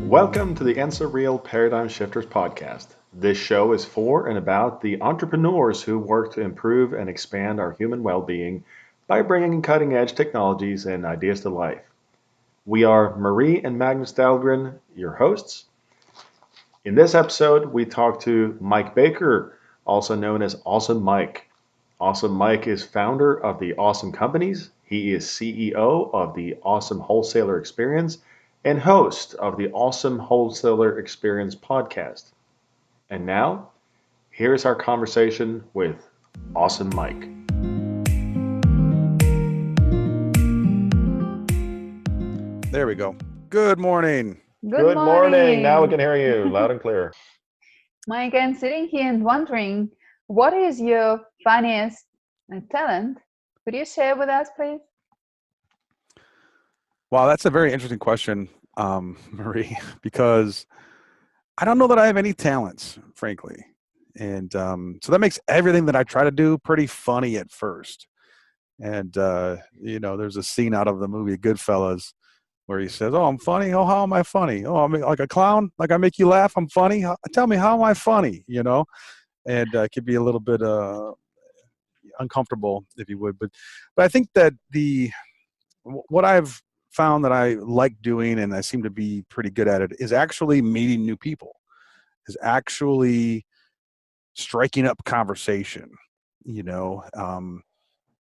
Welcome to the EnsoReal Paradigm Shifters podcast. This show is for and about the entrepreneurs who work to improve and expand our human well-being by bringing cutting-edge technologies and ideas to life. We are Marie and Magnus Dahlgren, your hosts. In this episode, we talk to Mike Baker, also known as Awesome Mike. Awesome Mike is founder of the Awesome Companies. He is CEO of the Awesome Wholesaler Experience and host of the Awesome Wholesaler Experience podcast. And now, here's our conversation with Awesome Mike. There we go. Good morning. Good morning. Now we can hear you loud and clear. Mike, I'm sitting here and wondering, what is your funniest talent? Could you share with us, please? Wow, that's a very interesting question, Marie, because I don't know that I have any talents, frankly. And so that makes everything that I try to do pretty funny at first. And, there's a scene out of the movie Goodfellas where he says, "Oh, I'm funny. Oh, how am I funny? Oh, I'm like a clown. Like I make you laugh. I'm funny. Tell me, how am I funny?" And it could be a little bit uncomfortable, if you would. But I think that what I've found that I like doing, and I seem to be pretty good at it, is actually meeting new people, is actually striking up conversation.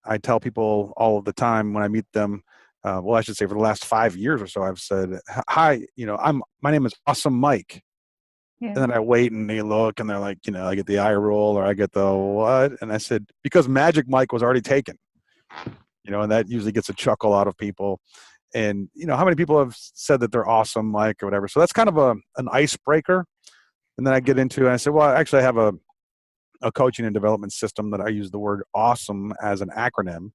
I tell people all of the time when I meet them, I should say for the last 5 years or so, I've said, "Hi, my name is Awesome Mike." Yeah. And then I wait and they look and they're like, I get the eye roll or I get the what? And I said, because Magic Mike was already taken, and that usually gets a chuckle out of people. And, how many people have said that they're Awesome Mike or whatever? So that's kind of an icebreaker. And then I get into, and I said, well, actually I have a coaching and development system that I use the word awesome as an acronym,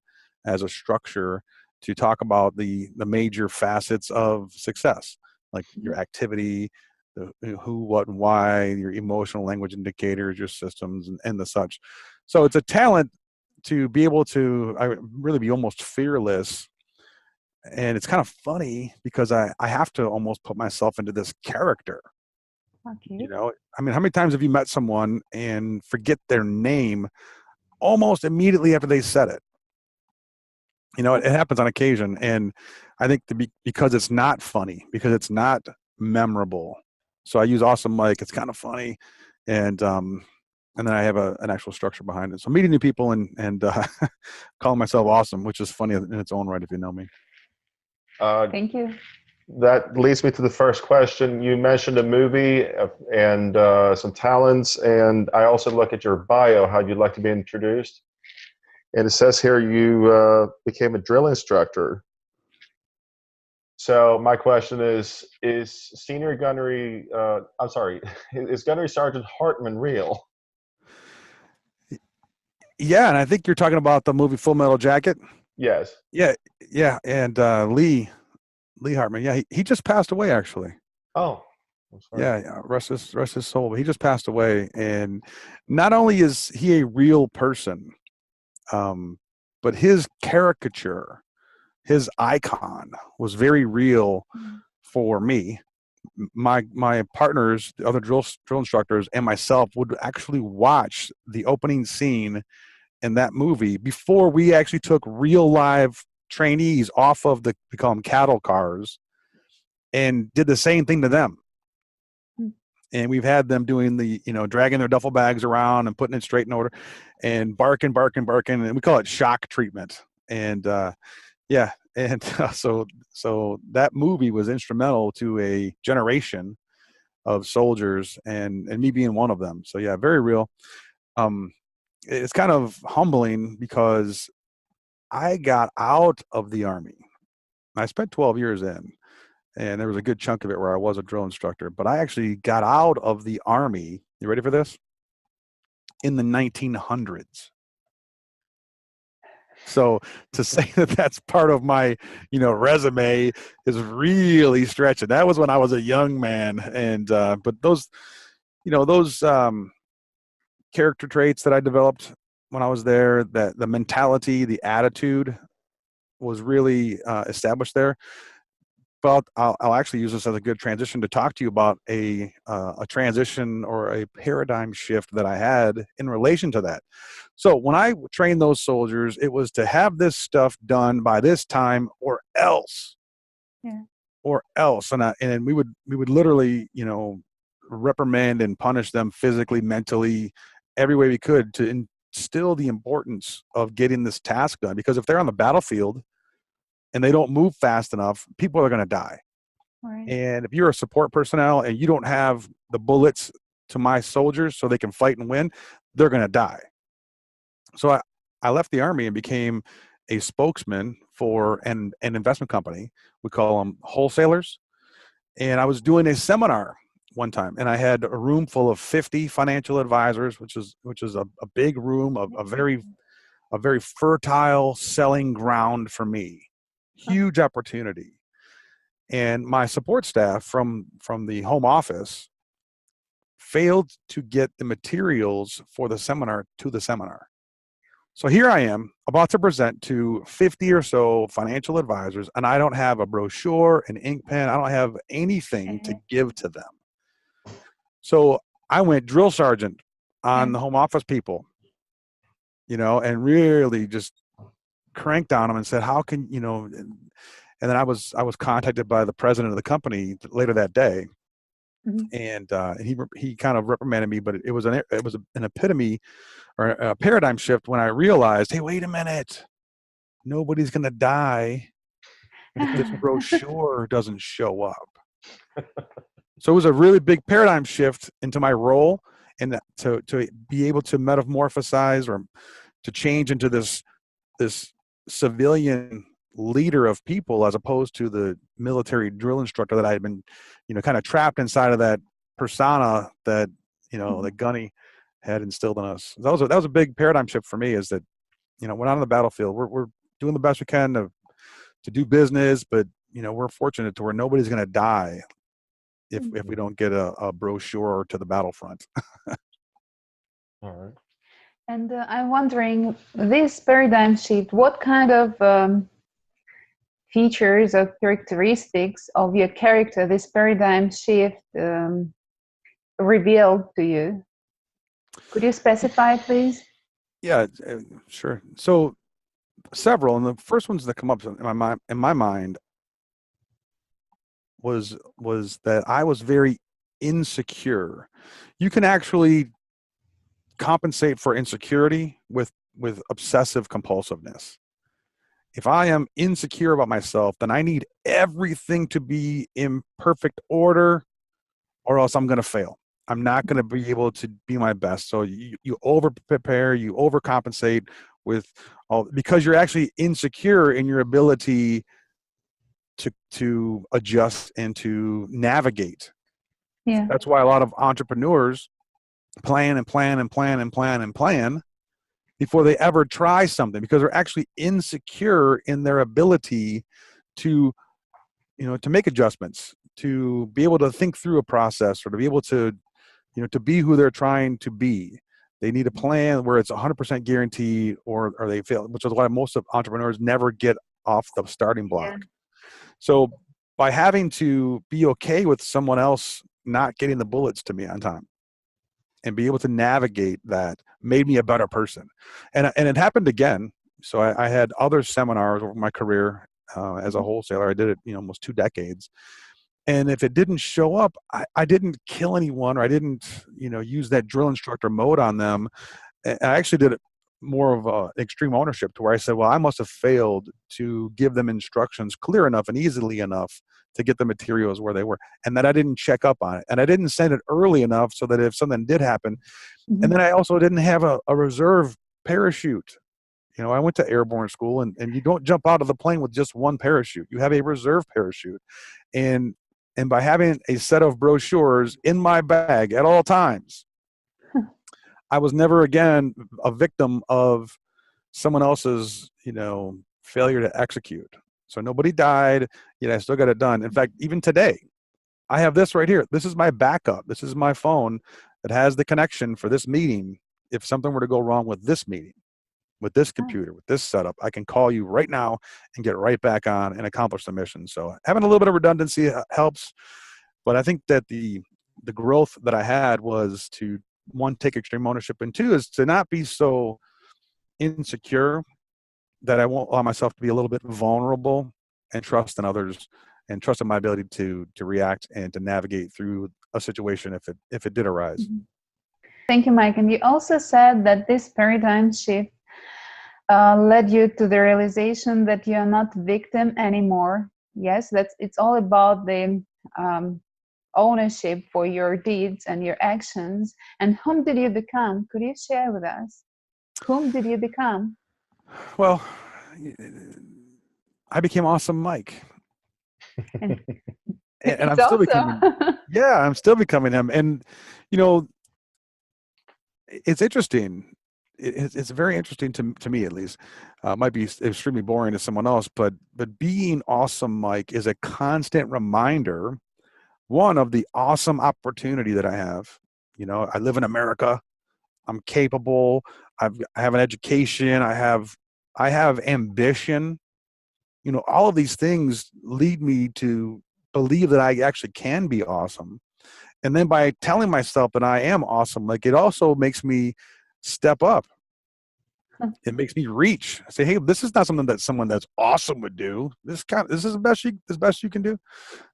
as a structure to talk about the major facets of success, like your activity, the who, what, and why, your emotional language indicators, your systems, and the such. So it's a talent to be able to really be almost fearless. And it's kind of funny because I have to almost put myself into this character. Okay. How many times have you met someone and forget their name almost immediately after they said it? It happens on occasion. And I think because it's not funny, because it's not memorable. So I use Awesome Mike. It's kind of funny. And then I have an actual structure behind it. So meeting new people and calling myself awesome, which is funny in its own right if you know me. Thank you. That leads me to the first question. You mentioned a movie and some talents, and I also look at your bio, how you'd like to be introduced. And it says here you became a drill instructor. So my question is Senior Gunnery, is Gunnery Sergeant Hartman real? Yeah, and I think you're talking about the movie Full Metal Jacket. Yes. Yeah, and Lee Hartman. Yeah, he just passed away actually. Oh. Yeah, rest his soul. But he just passed away, and not only is he a real person, but his caricature, his icon, was very real for me. My partners, the other drill instructors, and myself would actually watch the opening scene in that movie before we actually took real live trainees off of we call them cattle cars, and did the same thing to them. And we've had them doing dragging their duffel bags around and putting it straight in order and barking. And we call it shock treatment. And so that movie was instrumental to a generation of soldiers and me being one of them. So yeah, very real. It's kind of humbling because I got out of the Army. I spent 12 years in. And there was a good chunk of it where I was a drill instructor, but I actually got out of the Army. You ready for this? In the 1900s. So to say that that's part of my, resume is really stretching. That was when I was a young man. And, but those character traits that I developed when I was there, that the mentality, the attitude was really established there. Well, I'll actually use this as a good transition to talk to you about a transition or a paradigm shift that I had in relation to that. So when I trained those soldiers, it was to have this stuff done by this time or else. Yeah. Or else. And we would literally, reprimand and punish them physically, mentally, every way we could to instill the importance of getting this task done. Because if they're on the battlefield and they don't move fast enough, people are going to die. Right. And if you're a support personnel and you don't have the bullets to my soldiers so they can fight and win, they're going to die. So I left the Army and became a spokesman for an investment company. We call them wholesalers. And I was doing a seminar one time, and I had a room full of 50 financial advisors, which is a big room, a very fertile selling ground for me. Huge opportunity. And my support staff from the home office failed to get the materials for the seminar to the seminar. So here I am about to present to 50 or so financial advisors, and I don't have a brochure, an ink pen. I don't have anything to give to them. So I went drill sergeant on the home office people, and really just cranked on them and said, how can, and then I was contacted by the president of the company later that day. Mm-hmm. And he kind of reprimanded me, but it was an epitome or a paradigm shift when I realized, hey, wait a minute, nobody's going to die if this brochure doesn't show up. So it was a really big paradigm shift into my role, and to be able to metamorphosize or to change into this civilian leader of people, as opposed to the military drill instructor that I had been, kind of trapped inside of that persona that, that Gunny had instilled in us. That was a big paradigm shift for me, is that, we're not on the battlefield. We're doing the best we can to do business, but, we're fortunate to where nobody's going to die if we don't get a brochure to the battlefront. All right. And I'm wondering, this paradigm shift, what kind of features or characteristics of your character this paradigm shift revealed to you? Could you specify, please? Yeah, sure. So several, and the first ones that come up in my mind was that I was very insecure. You can actually compensate for insecurity with obsessive compulsiveness. If I am insecure about myself, then I need everything to be in perfect order, or else I'm going to fail. I'm not going to be able to be my best. So you over prepare, you overcompensate because you're actually insecure in your ability to adjust and to navigate. Yeah. That's why a lot of entrepreneurs plan and plan and plan and plan and plan before they ever try something, because they're actually insecure in their ability to make adjustments, to be able to think through a process, or to be able to to be who they're trying to be. They need a plan where it's 100% guaranteed, or they fail, which is why most of entrepreneurs never get off the starting block. Yeah. So by having to be okay with someone else not getting the bullets to me on time and be able to navigate that made me a better person. And it happened again. So I had other seminars over my career as a wholesaler. I did it, almost 2 decades. And if it didn't show up, I didn't kill anyone, or I didn't, use that drill instructor mode on them. I actually did it more of extreme ownership, to where I said, well, I must have failed to give them instructions clear enough and easily enough to get the materials where they were, and that I didn't check up on it, and I didn't send it early enough so that if something did happen, and then I also didn't have a reserve parachute. I went to airborne school, and you don't jump out of the plane with just one parachute. You have a reserve parachute. And by having a set of brochures in my bag at all times, I was never again a victim of someone else's, failure to execute. So nobody died, I still got it done. In fact, even today, I have this right here. This is my backup. This is my phone that has the connection for this meeting if something were to go wrong with this meeting. with this computer, with this setup, I can call you right now and get right back on and accomplish the mission. So having a little bit of redundancy helps. But I think that the growth that I had was to, one, take extreme ownership, and two, is to not be so insecure that I won't allow myself to be a little bit vulnerable, and trust in others and trust in my ability to react and to navigate through a situation if it did arise. Mm-hmm. Thank you, Mike. And you also said that this paradigm shift led you to the realization that you are not victim anymore. Yes, it's all about the ownership for your deeds and your actions. And whom did you become? Could you share with us? Whom did you become? Well, I became Awesome Mike. And I'm still becoming, I'm still becoming him. And, it's interesting. It's very interesting to me, at least. Might be extremely boring to someone else, but being Awesome Mike is a constant reminder, one, of the awesome opportunity that I have. I live in America. I'm capable. I have an education. I have ambition. All of these things lead me to believe that I actually can be awesome. And then by telling myself that I am awesome, like, it also makes me step up. It makes me reach. I say, hey, this is not something that someone that's awesome would do. This is the best you can do.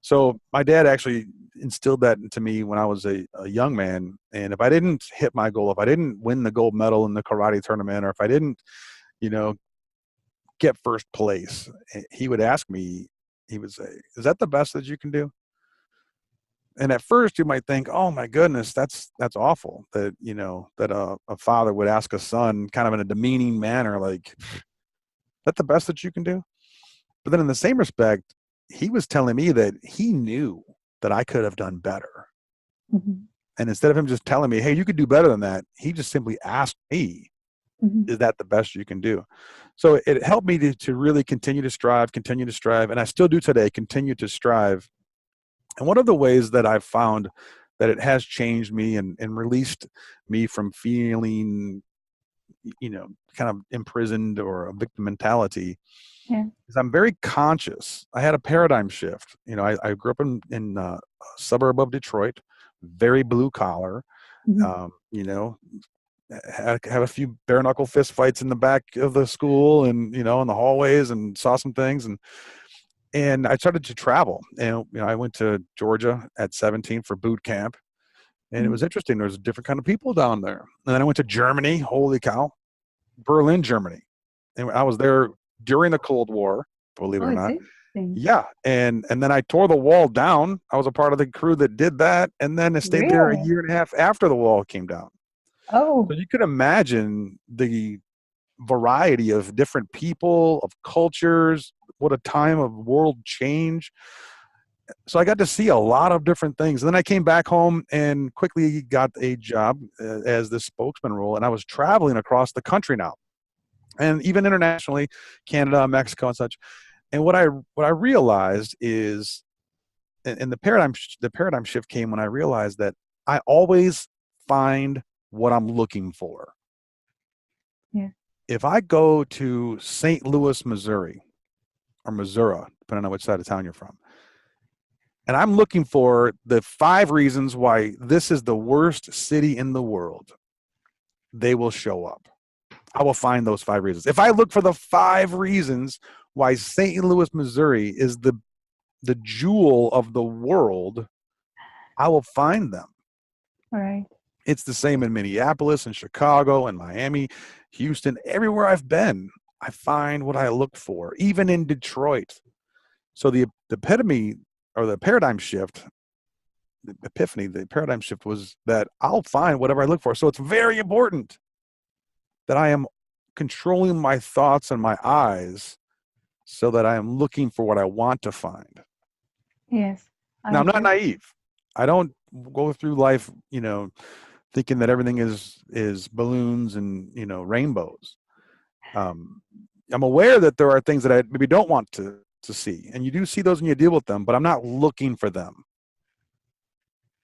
So my dad actually instilled that into me when I was a young man. And if I didn't hit my goal, if I didn't win the gold medal in the karate tournament, or if I didn't, get first place, he would ask me, he would say, is that the best that you can do? And at first you might think, oh my goodness, that's awful that, that a father would ask a son kind of in a demeaning manner, like, is that the best that you can do? But then in the same respect, he was telling me that he knew that I could have done better. Mm-hmm. And instead of him just telling me, hey, you could do better than that, he just simply asked me, mm-hmm. is that the best you can do? So it helped me to really continue to strive. And I still do today, continue to strive. And one of the ways that I've found that it has changed me and released me from feeling, kind of imprisoned or a victim mentality, is I'm very conscious. I had a paradigm shift. I grew up in a suburb of Detroit, very blue collar, mm-hmm. Have a few bare knuckle fist fights in the back of the school and, in the hallways, and saw some things. And I started to travel, and I went to Georgia at 17 for boot camp, and it was interesting. There was a different kind of people down there. And then I went to Germany. Holy cow, Berlin, Germany, and I was there during the Cold War. Believe it or not, yeah. And then I tore the wall down. I was a part of the crew that did that, and then I stayed there a year and a half after the wall came down. Oh, so you could imagine the variety of different people, of cultures. What a time of world change. So I got to see a lot of different things. And then I came back home and quickly got a job as the spokesman role. And I was traveling across the country now, and even internationally, Canada, Mexico, and such. And what I realized is, and the paradigm shift came when I realized that I always find what I'm looking for. Yeah. If I go to St. Louis, Missouri, or Missouri, depending on which side of town you're from, and I'm looking for the 5 reasons why this is the worst city in the world, they will show up. I will find those 5 reasons. If I look for the 5 reasons why St. Louis, Missouri is the jewel of the world, I will find them. Right. It's the same in Minneapolis and Chicago and Miami, Houston, everywhere I've been. I find what I look for, even in Detroit. So the epitome, or the paradigm shift, the epiphany, the paradigm shift was that I'll find whatever I look for. So it's very important that I am controlling my thoughts and my eyes so that I am looking for what I want to find. Yes. Now, I'm not naive. I don't go through life, thinking that everything is balloons and, rainbows. I'm aware that there are things that I maybe don't want to see, and you do see those when you deal with them, but I'm not looking for them.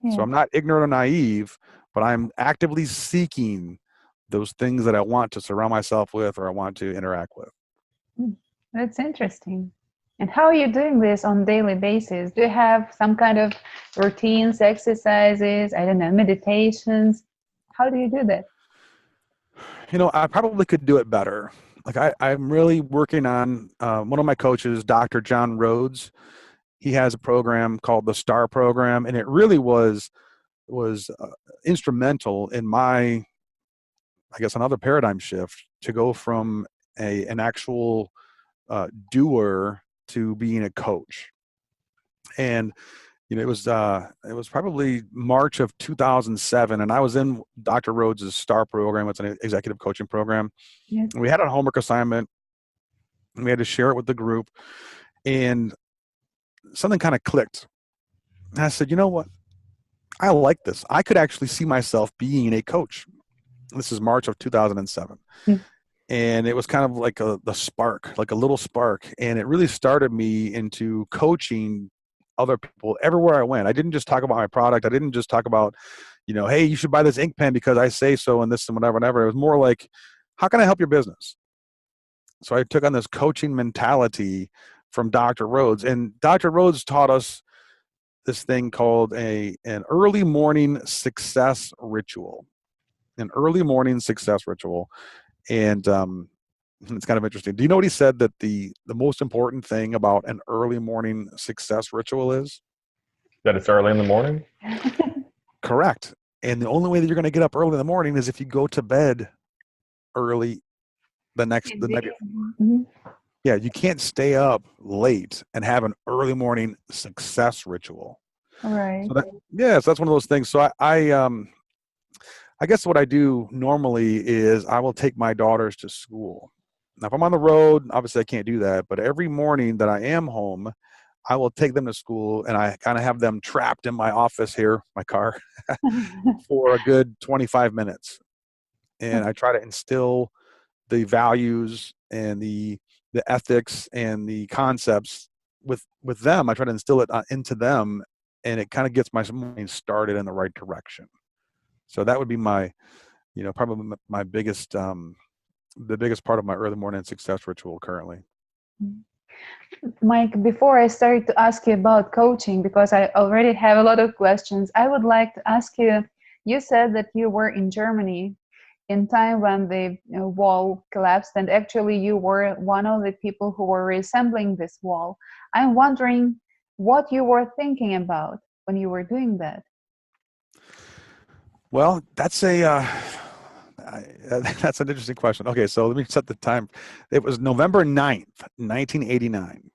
Yeah. So I'm not ignorant or naive, but I'm actively seeking those things that I want to surround myself with or I want to interact with. That's interesting. And how are you doing this on a daily basis? Do you have some kind of routines, exercises, I don't know, meditations? How do you do that? I probably could do it better. Like I'm really working on one of my coaches, Dr. John Rhodes. He has a program called the STAR program, and it really was instrumental in my, I guess, another paradigm shift to go from an actual doer to being a coach. And it was probably March of 2007, and I was in Dr. Rhodes' STAR program. It's an executive coaching program. Yes. And we had a homework assignment, and we had to share it with the group, and something kind of clicked. And I said, you know what? I like this. I could actually see myself being a coach. This is March of 2007. And it was kind of like the spark, like a little spark. And it really started me into coaching other people everywhere I went. I didn't just talk about my product. I didn't just talk about, hey, you should buy this ink pen because I say so and this and whatever. It was more like, how can I help your business? So I took on this coaching mentality from Dr. Rhodes. And Dr. Rhodes taught us this thing called an early morning success ritual. An early morning success ritual. And it's kind of interesting. Do you know what he said that the most important thing about an early morning success ritual is? That it's early in the morning? Correct. And the only way that you're going to get up early in the morning is if you go to bed early the night. Mm-hmm. Yeah, you can't stay up late and have an early morning success ritual. Right. So that's one of those things. So I guess what I do normally is I will take my daughters to school. Now, if I'm on the road, obviously I can't do that. But every morning that I am home, I will take them to school, and I kind of have them trapped in my office here, my car, for a good 25 minutes. And I try to instill the values and the ethics and the concepts with them. I try to instill it into them, and it kind of gets my mind started in the right direction. So that would be my, probably my biggest, the biggest part of my early morning success ritual currently. Mike, before I start to ask you about coaching, because I already have a lot of questions, I would like to ask you, you said that you were in Germany in time when the wall collapsed, and actually you were one of the people who were reassembling this wall. I'm wondering what you were thinking about when you were doing that. Well, that's that's an interesting question. Okay, so let me set the time. It was November 9th, 1989.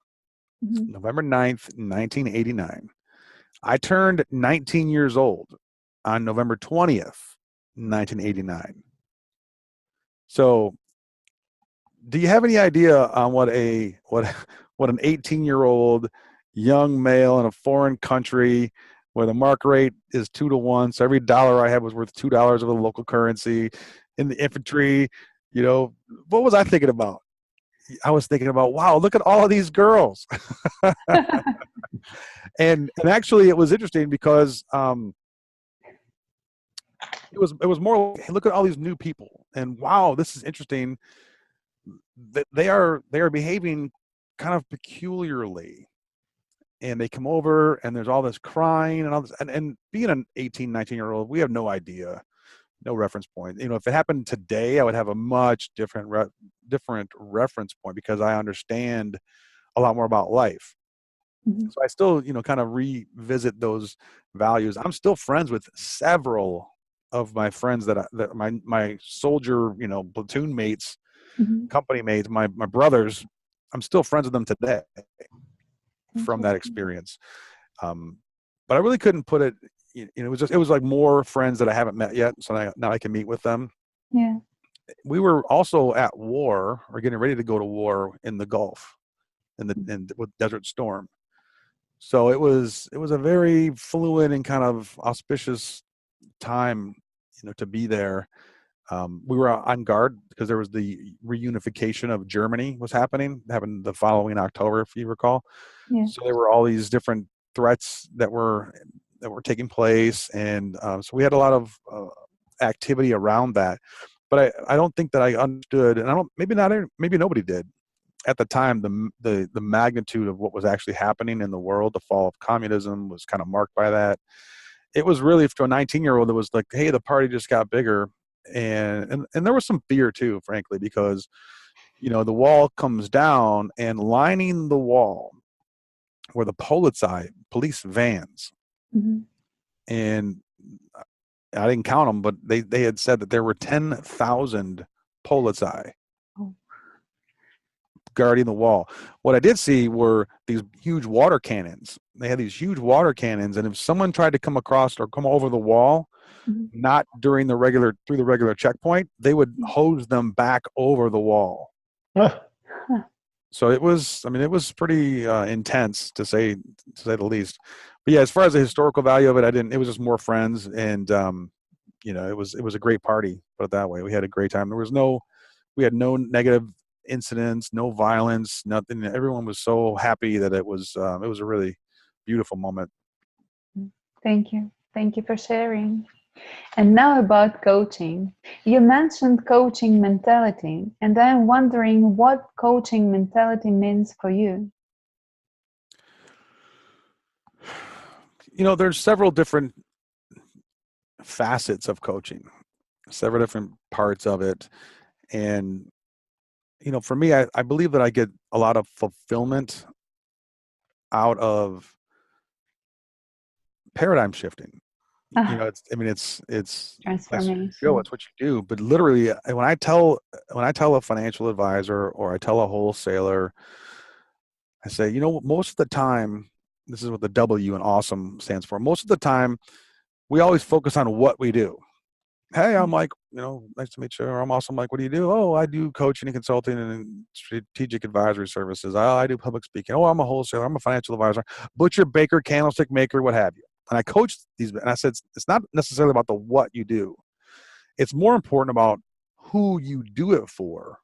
Mm-hmm. November 9th, 1989. I turned 19 years old on November 20th, 1989. So do you have any idea on what an 18-year-old young male in a foreign country where the mark rate is 2 to 1, so every dollar I had was worth $2 of the local currency, in the infantry, what was I thinking about? I was thinking about, wow, look at all of these girls. and actually it was interesting because it was more like, hey, look at all these new people, and wow, this is interesting. They are behaving kind of peculiarly. And they come over and there's all this crying and all this. And being an 18, 19-year-old, we have no idea, no reference point. If it happened today, I would have a much different reference point because I understand a lot more about life. Mm-hmm. So I still, kind of revisit those values. I'm still friends with several of my friends that my soldier, platoon mates, mm-hmm. company mates, my brothers. I'm still friends with them today from that experience. But I really couldn't put it, it was like more friends that I haven't met yet. So now I can meet with them. Yeah. We were also at war or getting ready to go to war in the Gulf with Desert Storm. So it was a very fluid and kind of auspicious time, to be there. We were on guard because there was the reunification of Germany happened the following October, if you recall. Yeah. So there were all these different threats that were taking place, and so we had a lot of activity around that. But I don't think that I understood, and maybe nobody did at the time, the magnitude of what was actually happening in the world. The fall of communism was kind of marked by that. It was really, to a 19-year-old, it was like, hey, the party just got bigger. And there was some fear too, frankly, because, the wall comes down, and lining the wall were the police vans. Mhm. And I didn't count them, but they had said that there were 10,000 polizei Oh. guarding the wall. What I did see were these huge water cannons. They had these huge water cannons, and if someone tried to come across or come over the wall, Mhm. not through the regular checkpoint, they would hose them back over the wall. Huh. So it was pretty intense, to say the least. But yeah, as far as the historical value of it, it was just more friends, and it was a great party. Put it that way. We had a great time. We had no negative incidents, no violence, nothing. Everyone was so happy that it was a really beautiful moment. Thank you. Thank you for sharing. And now about coaching. You mentioned coaching mentality, and I'm wondering what coaching mentality means for you. There's several different facets of coaching, several different parts of it. And, for me, I believe that I get a lot of fulfillment out of paradigm shifting. It's Transformation. it's what you do. But literally, when I tell a financial advisor or I tell a wholesaler, I say, most of the time, this is what the W in awesome stands for. Most of the time, we always focus on what we do. Hey, I'm Mike, nice to meet you. Or I'm awesome. Mike, what do you do? Oh, I do coaching and consulting and strategic advisory services. I do public speaking. Oh, I'm a wholesaler. I'm a financial advisor, butcher, baker, candlestick maker, what have you. And I coach these, and I said, it's not necessarily about the what you do. It's more important about who you do it for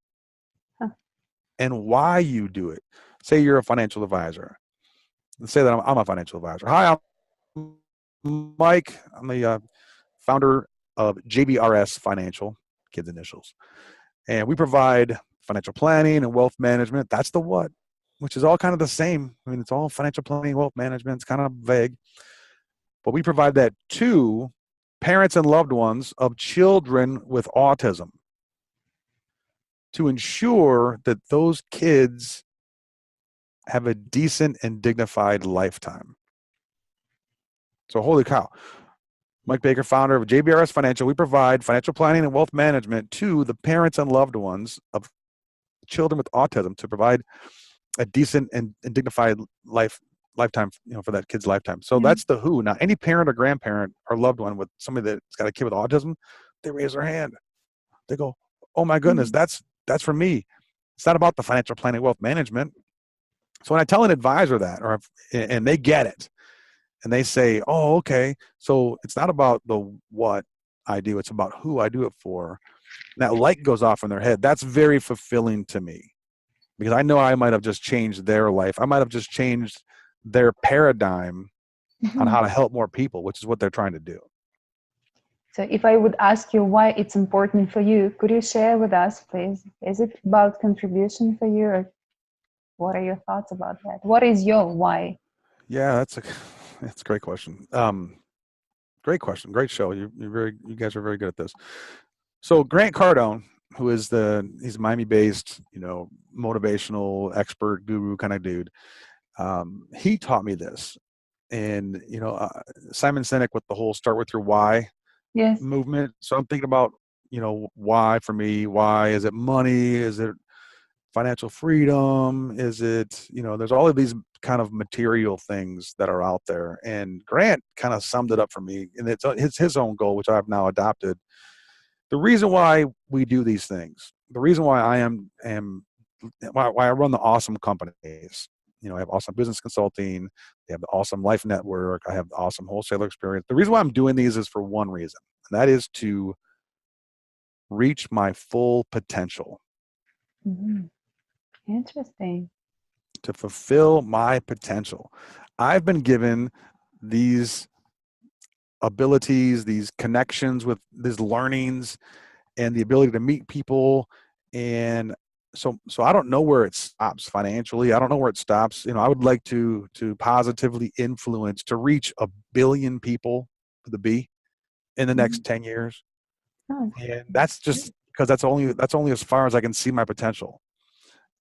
and why you do it. Say you're a financial advisor. Let's say that I'm a financial advisor. Hi, I'm Mike. I'm the founder of JBRS Financial, kids' initials. And we provide financial planning and wealth management. That's the what, which is all kind of the same. It's all financial planning, wealth management. It's kind of vague. But we provide that to parents and loved ones of children with autism to ensure that those kids have a decent and dignified lifetime. So holy cow. Mike Baker, founder of JBRS Financial. We provide financial planning and wealth management to the parents and loved ones of children with autism to provide a decent and dignified lifetime, for that kid's lifetime. So that's the who. Now, any parent or grandparent or loved one with somebody that's got a kid with autism, they raise their hand. They go, "Oh my goodness, that's for me." It's not about the financial planning, wealth management. So when I tell an advisor that, and they get it, and they say, "Oh, okay." So it's not about the what I do; it's about who I do it for. And that light goes off in their head. That's very fulfilling to me, because I know I might have just changed their life. I might have just changed their paradigm on how to help more people, which is what they're trying to do. So if I would ask you why it's important for you, could you share with us, please? Is it about contribution for you, or what are your thoughts about that? What is your why? Yeah, that's a great question. Great question. Great show. You guys are very good at this. So Grant Cardone, who is he's Miami-based, motivational expert guru kind of dude. He taught me this, and Simon Sinek with the whole "start with your why" movement. So I'm thinking about why for me. Why is it money? Is it financial freedom? Is it there's all of these kind of material things that are out there, and Grant kind of summed it up for me, and it's his own goal, which I've now adopted. The reason why we do these things, the reason why why I run the awesome companies, I have Awesome Business Consulting, they have the Awesome Life Network, I have the Awesome Wholesaler Experience. The reason why I'm doing these is for one reason, and that is to reach my full potential. Interesting. To fulfill my potential. I've been given these abilities, these connections with these learnings, and the ability to meet people. And so I don't know where it stops financially. I don't know where it stops. I would like to positively influence, to reach 1 billion people with a B in the next 10 years. Oh, And that's just because that's only as far as I can see my potential.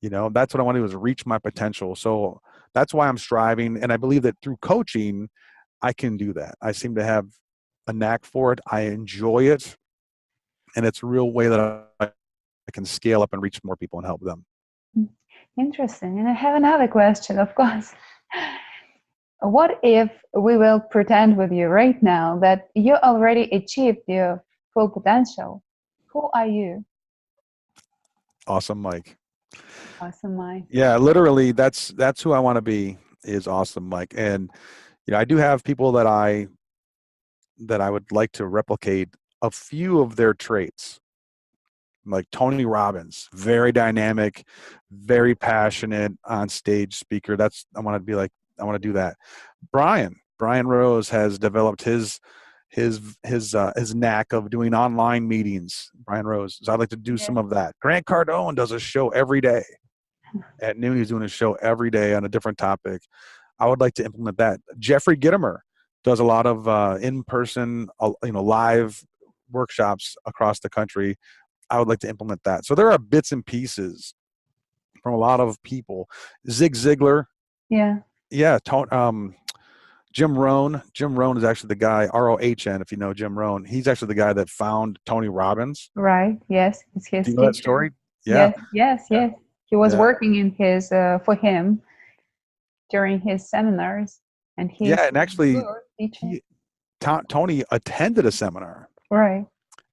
That's what I want to do, is reach my potential. So that's why I'm striving. And I believe that through coaching, I can do that. I seem to have a knack for it. I enjoy it. And it's a real way that I can scale up and reach more people and help them. interesting. And I have another question, of course. What if we will pretend with you right now that you already achieved your full potential? Who are you? Awesome Mike. Awesome Mike. Yeah, literally that's who I want to be, is Awesome Mike. And I do have people that I would like to replicate a few of their traits. Like Tony Robbins, very dynamic, very passionate on stage speaker. I want to do that. Brian Rose has developed his knack of doing online meetings. Brian Rose. So I'd like to do some of that. Grant Cardone does a show every day. At noon, he's doing a show every day on a different topic. I would like to implement that. Jeffrey Gittimer does a lot of in-person, live workshops across the country. I would like to implement that. So there are bits and pieces from a lot of people. Zig Ziglar. Yeah. Yeah. Jim Rohn. Jim Rohn is actually the guy, ROHN, if you know Jim Rohn. He's actually the guy that found Tony Robbins. Right. Yes. It's his Do you know that story? Yeah. Yes. He was Yeah. working in his for him during his seminars, and and actually Tony attended a seminar. Right.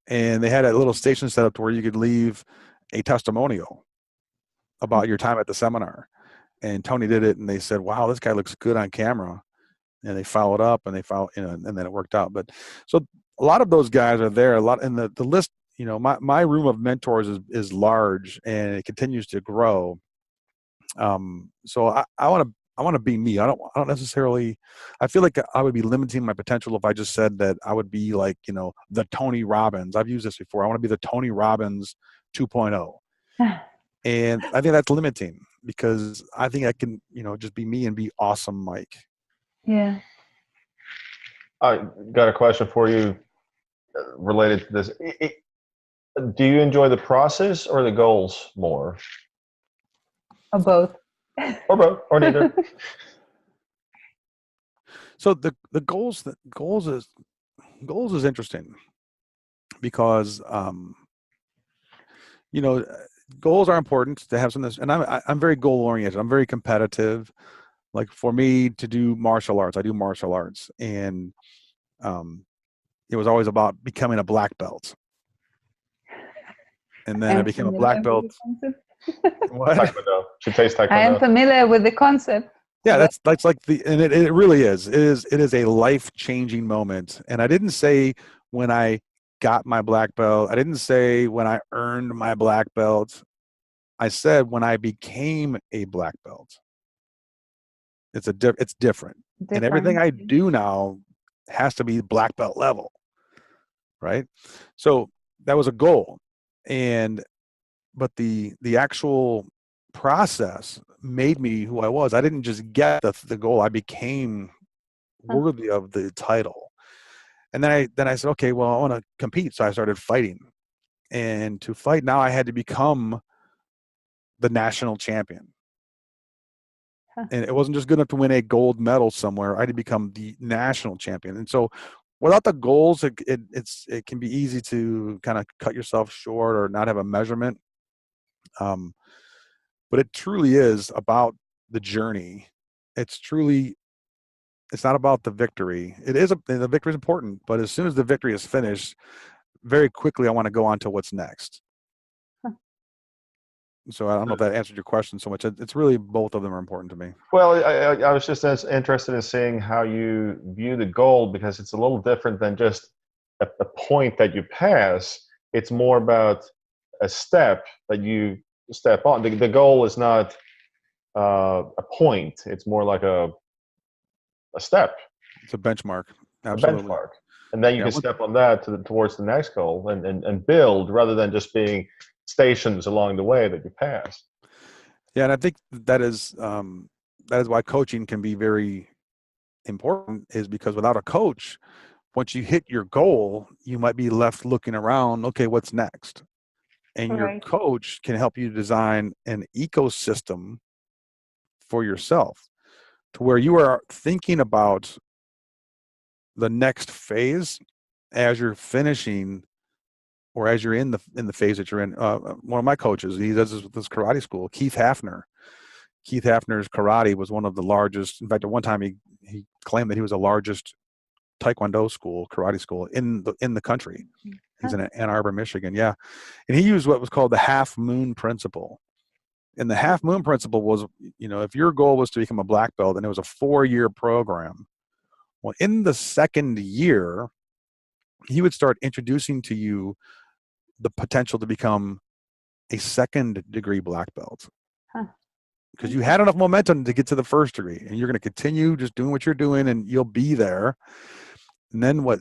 And they had a little station set up to where you could leave a testimonial about your time at the seminar. And Tony did it, and they said, "Wow, this guy looks good on camera." And they followed up, and and then it worked out. But so a lot of those guys are there. A lot, and the list. My room of mentors is large, and it continues to grow. So I want to be me. I don't necessarily. I feel like I would be limiting my potential if I just said that I would be like the Tony Robbins. I've used this before. I want to be the Tony Robbins 2.0, and I think that's limiting, because I think I can just be me and be Awesome Mike. Yeah. I got a question for you related to this. Do you enjoy the process or the goals more? Or both. Or both, or neither. So the goals is interesting, because goals are important to have some of this, and I'm very goal oriented. I'm very competitive. Like for me to do martial arts, I do martial arts, and it was always about becoming a black belt. And then I became a black belt. What? Taekwondo. She takes Taekwondo. I am familiar with the concept. Yeah, that's like and it really is. It is a life-changing moment. And I didn't say when I got my black belt. I didn't say when I earned my black belt. I said when I became a black belt. It's different. And everything I do now has to be black belt level. Right? So that was a goal. But the actual process made me who I was. I didn't just get the goal. I became worthy of the title. And then I said, okay, well, I want to compete. So I started fighting. And to fight now, I had to become the national champion. And it wasn't just good enough to win a gold medal somewhere. I had to become the national champion. And so without the goals, it can be easy to kind of cut yourself short or not have a measurement. But it truly is about the journey. It's not about the victory. The victory is important, but as soon as the victory is finished, very quickly I want to go on to what's next. So I don't know if that answered your question so much. It's really, both of them are important to me. Well, I was just as interested in seeing how you view the goal, because it's a little different than just a point that you pass. It's more about a step that you step on. The goal is not a point. It's more like a step. It's a benchmark. Absolutely. A benchmark. And then you Yeah. can step on that towards the next goal and build rather than just being stations along the way that you pass. Yeah, and I think that is why coaching can be very important, is because without a coach, once you hit your goal, you might be left looking around, okay, what's next? And your Right. coach can help you design an ecosystem for yourself to where you are thinking about the next phase as you're finishing or as you're in the phase that you're in. One of my coaches, he does this with this karate school, Keith Hafner. Keith Hafner's karate was one of the largest. In fact, at one time he claimed that he was the largest Taekwondo school, karate school in the country. He's in Ann Arbor, Michigan. Yeah. And he used what was called the half moon principle. And the half moon principle was, if your goal was to become a black belt and it was a 4-year program, well, in the second year, he would start introducing to you the potential to become a second degree black belt. Because you had enough momentum to get to the first degree, and you're going to continue just doing what you're doing, and you'll be there. And then what?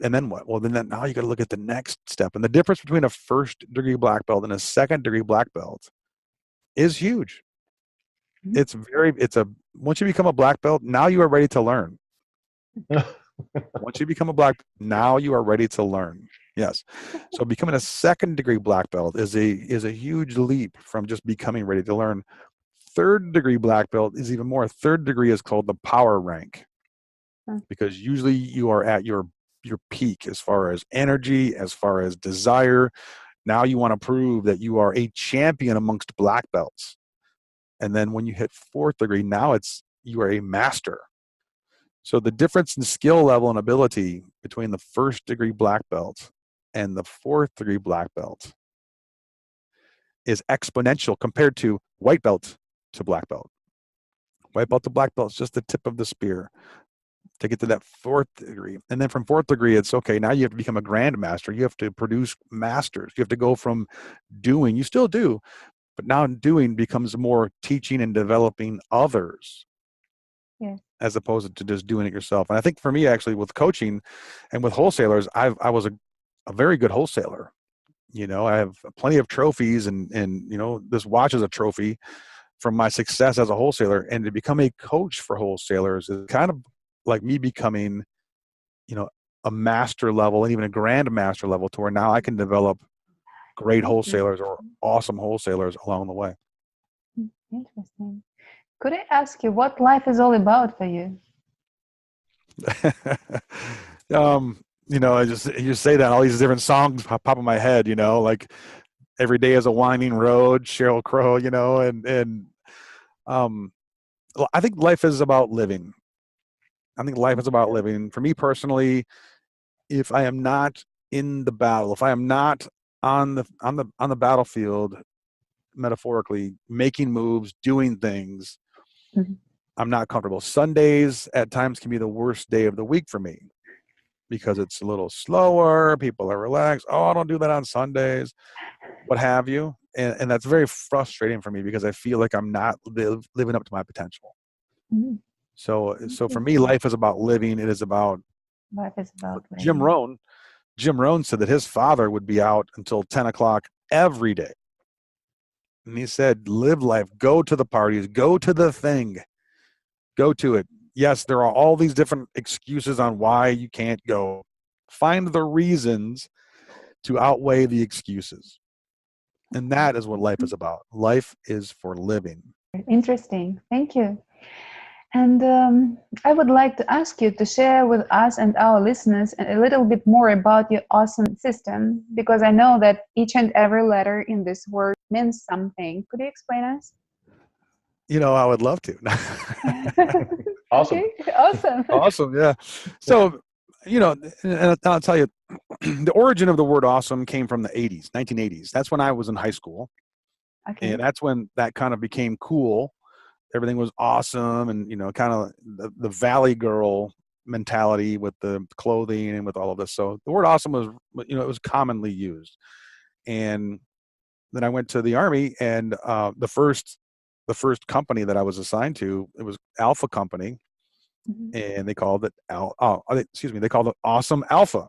Well, then now you got to look at the next step. And the difference between a first degree black belt and a second degree black belt is huge. Once you become a black belt, now you are ready to learn. Once you become a black, now you are ready to learn. Yes. So becoming a second degree black belt is a huge leap from just becoming ready to learn. Third degree black belt is even more. Third degree is called the power rank, because usually you are at your peak as far as energy, as far as desire. Now you want to prove that you are a champion amongst black belts. And then when you hit fourth degree, now you are a master. So the difference in skill level and ability between the first degree black belt and the fourth degree black belt is exponential compared to white belt to black belt. White belt to black belt is just the tip of the spear to get to that fourth degree. And then from fourth degree, it's okay, now you have to become a grandmaster. You have to produce masters. You have to go from doing, you still do, but now doing becomes more teaching and developing others. Yes. As opposed to just doing it yourself. And I think for me, actually, with coaching and with wholesalers, I was a very good wholesaler. I have plenty of trophies, and this watch is a trophy from my success as a wholesaler. And to become a coach for wholesalers is kind of like me becoming, a master level and even a grandmaster level, to where now I can develop great wholesalers or awesome wholesalers along the way. Interesting. Could I ask you what life is all about for you? You say that, all these different songs pop in my head, like Every Day is a Winding Road, Sheryl Crow, I think life is about living. For me personally, if I am not in the battle, if I am not on the battlefield, metaphorically making moves, doing things, I'm not comfortable. Sundays at times can be the worst day of the week for me because it's a little slower. People are relaxed. Oh, I don't do that on Sundays, what have you. And that's very frustrating for me because I feel like I'm not living up to my potential. Mm-hmm. So for me, life is about living. It is about living. Jim Rohn said that his father would be out until 10 o'clock every day. And he said, live life, go to the parties, go to the thing, go to it. Yes, there are all these different excuses on why you can't go. Find the reasons to outweigh the excuses. And that is what life is about. Life is for living. Interesting. Thank you. And I would like to ask you to share with us and our listeners a little bit more about your awesome system, because I know that each and every letter in this word means something. Could you explain us? I would love to. Awesome. Okay. Awesome. Awesome. Yeah. So, and I'll tell you, the origin of the word awesome came from the 1980s. That's when I was in high school. Okay. And that's when that kind of became cool. Everything was awesome, and kind of the Valley Girl mentality with the clothing and with all of this. So the word awesome was, it was commonly used. And then I went to the Army, and the first company that I was assigned to, it was Alpha Company, and they called it they called it Awesome Alpha.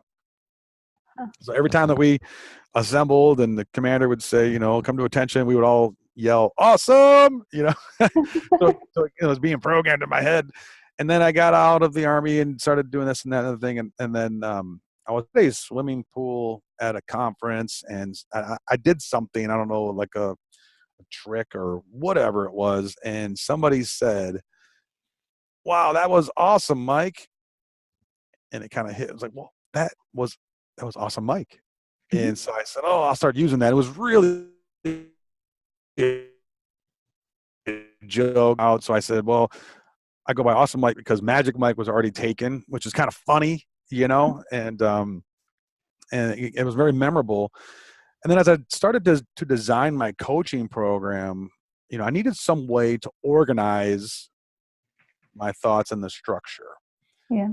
So every time that we assembled and the commander would say, come to attention, we would all yell, awesome, so it was being programmed in my head. And then I got out of the Army and started doing this and that other thing. And then I was at a swimming pool at a conference, and I did something, I don't know, like a trick or whatever it was. And somebody said, wow, that was awesome, Mike. And it kind of hit. It was like, well, that was awesome, Mike. And so I said, oh, I'll start using that. It was really a joke out. So I said, well, I go by Awesome Mike because Magic Mike was already taken, which is kind of funny, and it was very memorable. And then as I started to design my coaching program, I needed some way to organize my thoughts and the structure. Yeah.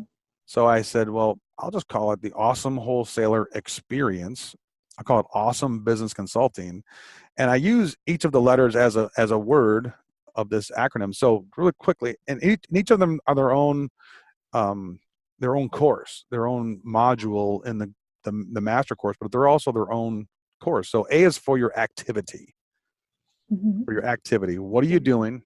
So I said, well, I'll just call it the Awesome Wholesaler Experience. I call it Awesome Business Consulting. And I use each of the letters as a word of this acronym. So really quickly, and each of them are their own course, their own module in the master course, but they're also their own course. So A is for your activity. For your activity. What are you doing?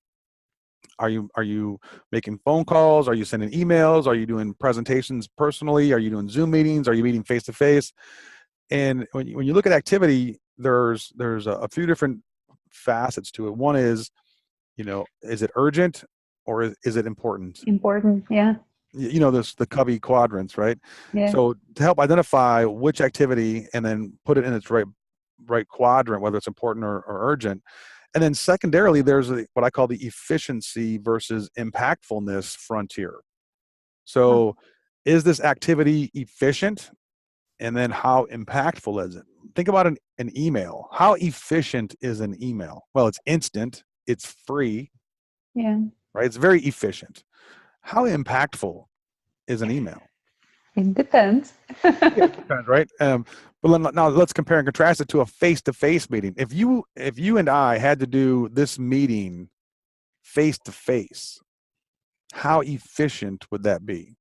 Are you making phone calls? Are you sending emails? Are you doing presentations personally? Are you doing Zoom meetings? Are you meeting face to face? And when you look at activity, there's a few different facets to it. One is, is it urgent or is it important? Important, yeah. The Covey quadrants, right? Yeah. So to help identify which activity and then put it in its right quadrant, whether it's important or urgent. And then secondarily, there's what I call the efficiency versus impactfulness frontier. So is this activity efficient? And then how impactful is it? Think about an email. How efficient is an email? Well, it's instant. It's free. Yeah. Right? It's very efficient. How impactful is an email? It depends. Yeah, it depends, right? But now let's compare and contrast it to a face-to-face meeting. If you and I had to do this meeting face-to-face, how efficient would that be?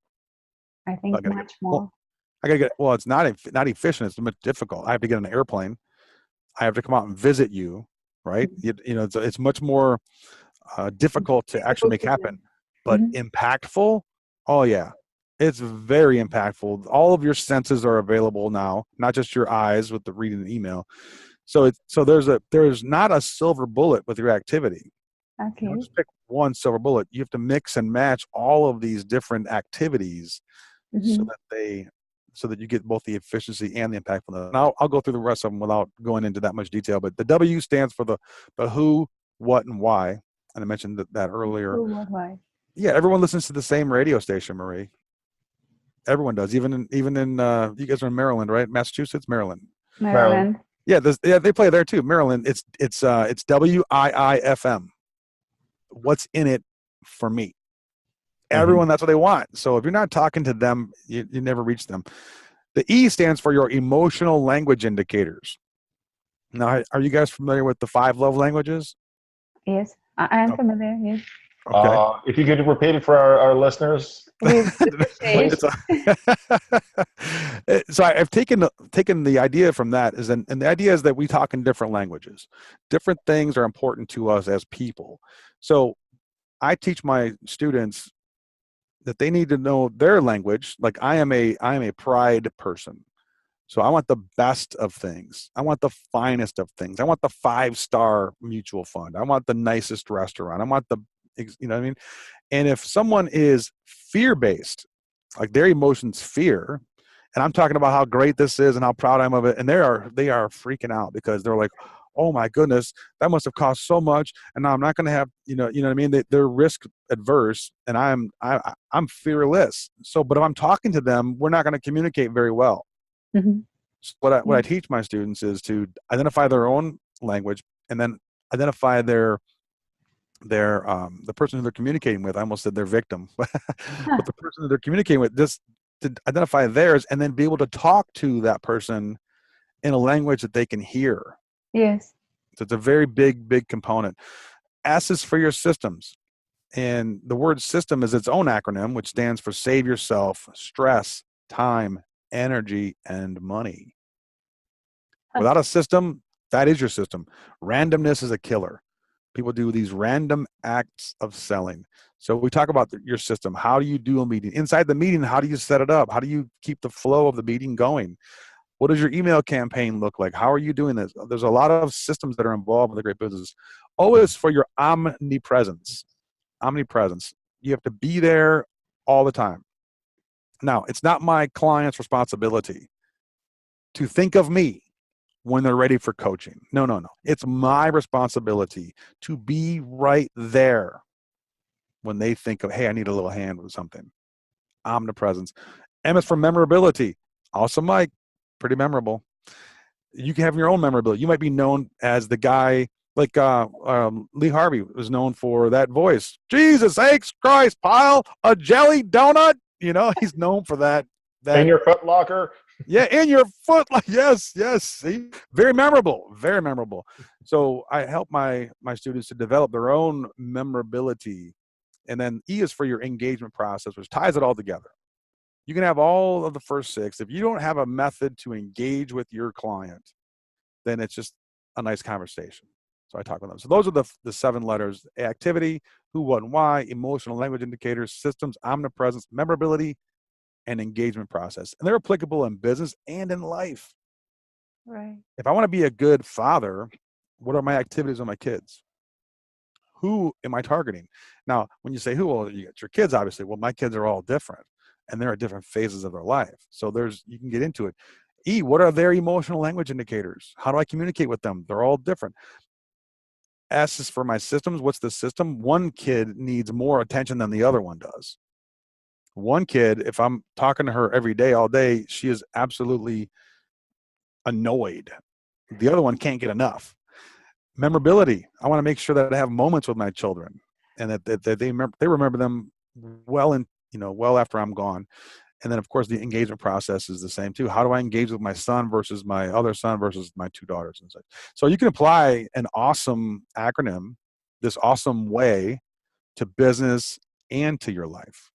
I think much more. It's not efficient. It's much difficult. I have to get on an airplane. I have to come out and visit you, right? It's much more difficult to actually make happen. But impactful, oh yeah. It's very impactful. All of your senses are available now, not just your eyes with the reading the email. So there's not a silver bullet with your activity. Okay. You don't just pick one silver bullet. You have to mix and match all of these different activities so that you get both the efficiency and the impactfulness. And I'll go through the rest of them without going into that much detail. But the W stands for the who, what, and why. And I mentioned that earlier. Who, what, why. Yeah, everyone listens to the same radio station, Marie. Everyone does, even in you guys are in Maryland, right? Massachusetts, Maryland. Yeah, they play there too. Maryland. It's WIIFM. What's in it for me? Everyone, that's what they want. So if you're not talking to them, you never reach them. The E stands for your emotional language indicators. Now, are you guys familiar with the 5 love languages? Yes, I am familiar. Yes. Okay. If you could repeat it for our listeners. So I've taken the idea from that and the idea is that we talk in different languages. Different things are important to us as people. So I teach my students that they need to know their language. Like I am a pride person. So I want the best of things. I want the finest of things. I want the 5-star mutual fund. I want the nicest restaurant. I want you know what I mean? And if someone is fear-based, like their emotions fear, and I'm talking about how great this is and how proud I am of it, and they are freaking out because they're like, oh my goodness, that must have cost so much, and now I'm not going to have, you know what I mean? They're risk adverse, and I'm fearless. So, but if I'm talking to them, we're not going to communicate very well. So what I teach my students is to identify their own language and then identify the person who they're communicating with. I almost said their victim, but the person that they're communicating with, just to identify theirs and then be able to talk to that person in a language that they can hear. Yes. So it's a very big component. S is for your systems. And the word system is its own acronym, which stands for save yourself, stress, time, energy, and money. Without a system, that is your system. Randomness is a killer. People do these random acts of selling. So we talk about your system. How do you do a meeting? Inside the meeting, how do you set it up? How do you keep the flow of the meeting going? What does your email campaign look like? How are you doing this? There's a lot of systems that are involved with a great business. Always for your omnipresence. Omnipresence. You have to be there all the time. Now, it's not my client's responsibility to think of me when they're ready for coaching. No. It's my responsibility to be right there when they think of, hey, I need a little hand with something. Omnipresence. M is for memorability. Awesome Mike, pretty memorable. You can have your own memorability. You might be known as the guy like Lee Harvey was known for that voice. Jesus sakes Christ, pile a jelly donut. You know, he's known for that. In your foot locker. Yeah, in your foot. Yes. See, very memorable, very memorable. So I help my students to develop their own memorability. And then E is for your engagement process, which ties it all together. You can have all of the first 6. If you don't have a method to engage with your client, then it's just a nice conversation. So I talk with them. So those are the 7 letters: activity, who, what, and why, emotional language indicators, systems, omnipresence, memorability, and engagement process. And they're applicable in business and in life. Right. If I want to be a good father, what are my activities with my kids? Who am I targeting? Now, when you say who, well, you got your kids, obviously. Well, my kids are all different, and they're at different phases of their life. So you can get into it. E, what are their emotional language indicators? How do I communicate with them? They're all different. S is for my systems. What's the system? One kid needs more attention than the other one does. One kid, if I'm talking to her every day, all day, she is absolutely annoyed. The other one can't get enough. Memorability. I want to make sure that I have moments with my children and that they remember them well after I'm gone. And then, of course, the engagement process is the same too. How do I engage with my son versus my other son versus my 2 daughters and such? So you can apply an awesome acronym, this awesome way, to business and to your life.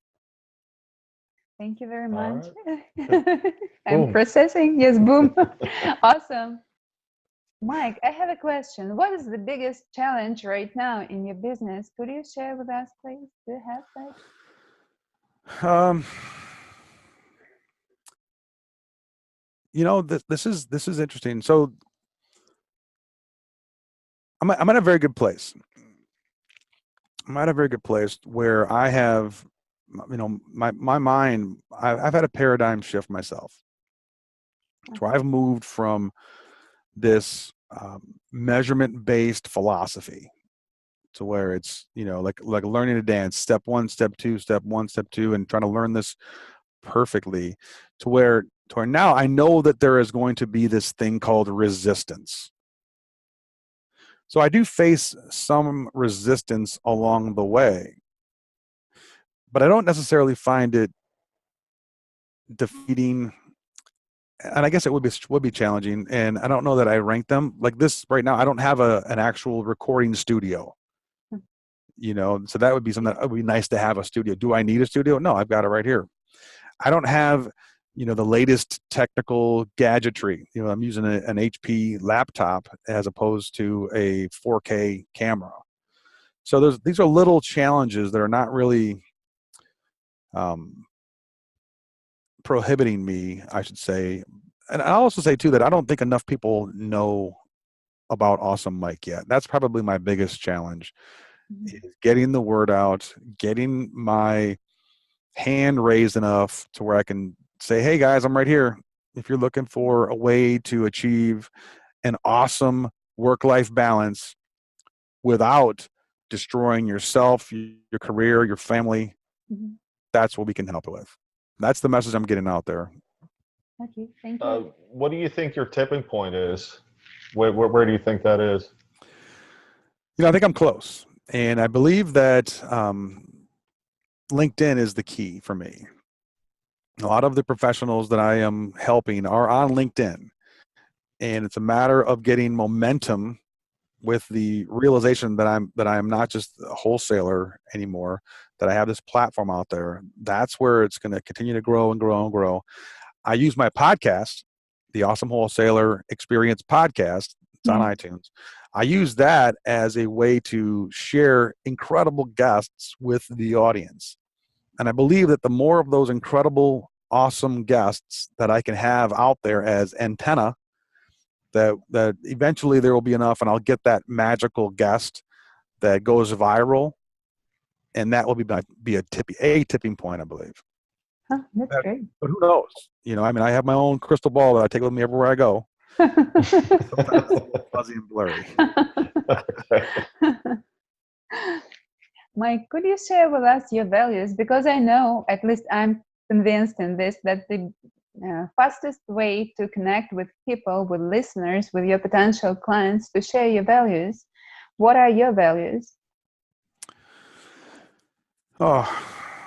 Thank you very much. Right. I'm processing. Yes, boom. Awesome. Mike, I have a question. What is the biggest challenge right now in your business? Could you share with us, please? Do you have that? This is interesting. So I'm at a very good place. I'm at a very good place where I have, my mind, I've had a paradigm shift myself. So I've moved from this measurement-based philosophy to where it's, like learning to dance, step 1, step 2, step 1, step 2, and trying to learn this perfectly to where now I know that there is going to be this thing called resistance. So I do face some resistance along the way, but I don't necessarily find it defeating. And I guess it would be challenging. And I don't know that I rank them like this right now. I don't have an actual recording studio, so that would be something that would be nice to have a studio. Do I need a studio? No, I've got it right here. I don't have, the latest technical gadgetry. I'm using an HP laptop as opposed to a 4K camera. So these are little challenges that are not really prohibiting me, I should say. And I'll also say too that I don't think enough people know about Awesome Mike yet. That's probably my biggest challenge, is getting the word out, getting my hand raised enough to where I can say, hey guys, I'm right here. If you're looking for a way to achieve an awesome work-life balance without destroying yourself, your career, your family, that's what we can help with. That's the message I'm getting out there. Okay, thank you. What do you think your tipping point is? Where do you think that is? I think I'm close. And I believe that LinkedIn is the key for me. A lot of the professionals that I am helping are on LinkedIn. And it's a matter of getting momentum with the realization that I am not just a wholesaler anymore, that I have this platform out there. That's where it's going to continue to grow and grow and grow. I use my podcast, the Awesome Wholesaler Experience podcast. It's on iTunes. I use that as a way to share incredible guests with the audience. And I believe that the more of those incredible, awesome guests that I can have out there as antenna, that eventually there will be enough, and I'll get that magical guest that goes viral, and that will be a tipping point, I believe. Huh, that's great. But who knows? I mean, I have my own crystal ball that I take with me everywhere I go. Sometimes it's a little fuzzy and blurry. Mike, could you share with us your values? Because I know, at least I'm convinced in this, that the fastest way to connect with people, with listeners, with your potential clients, to share your values. What are your values? Oh,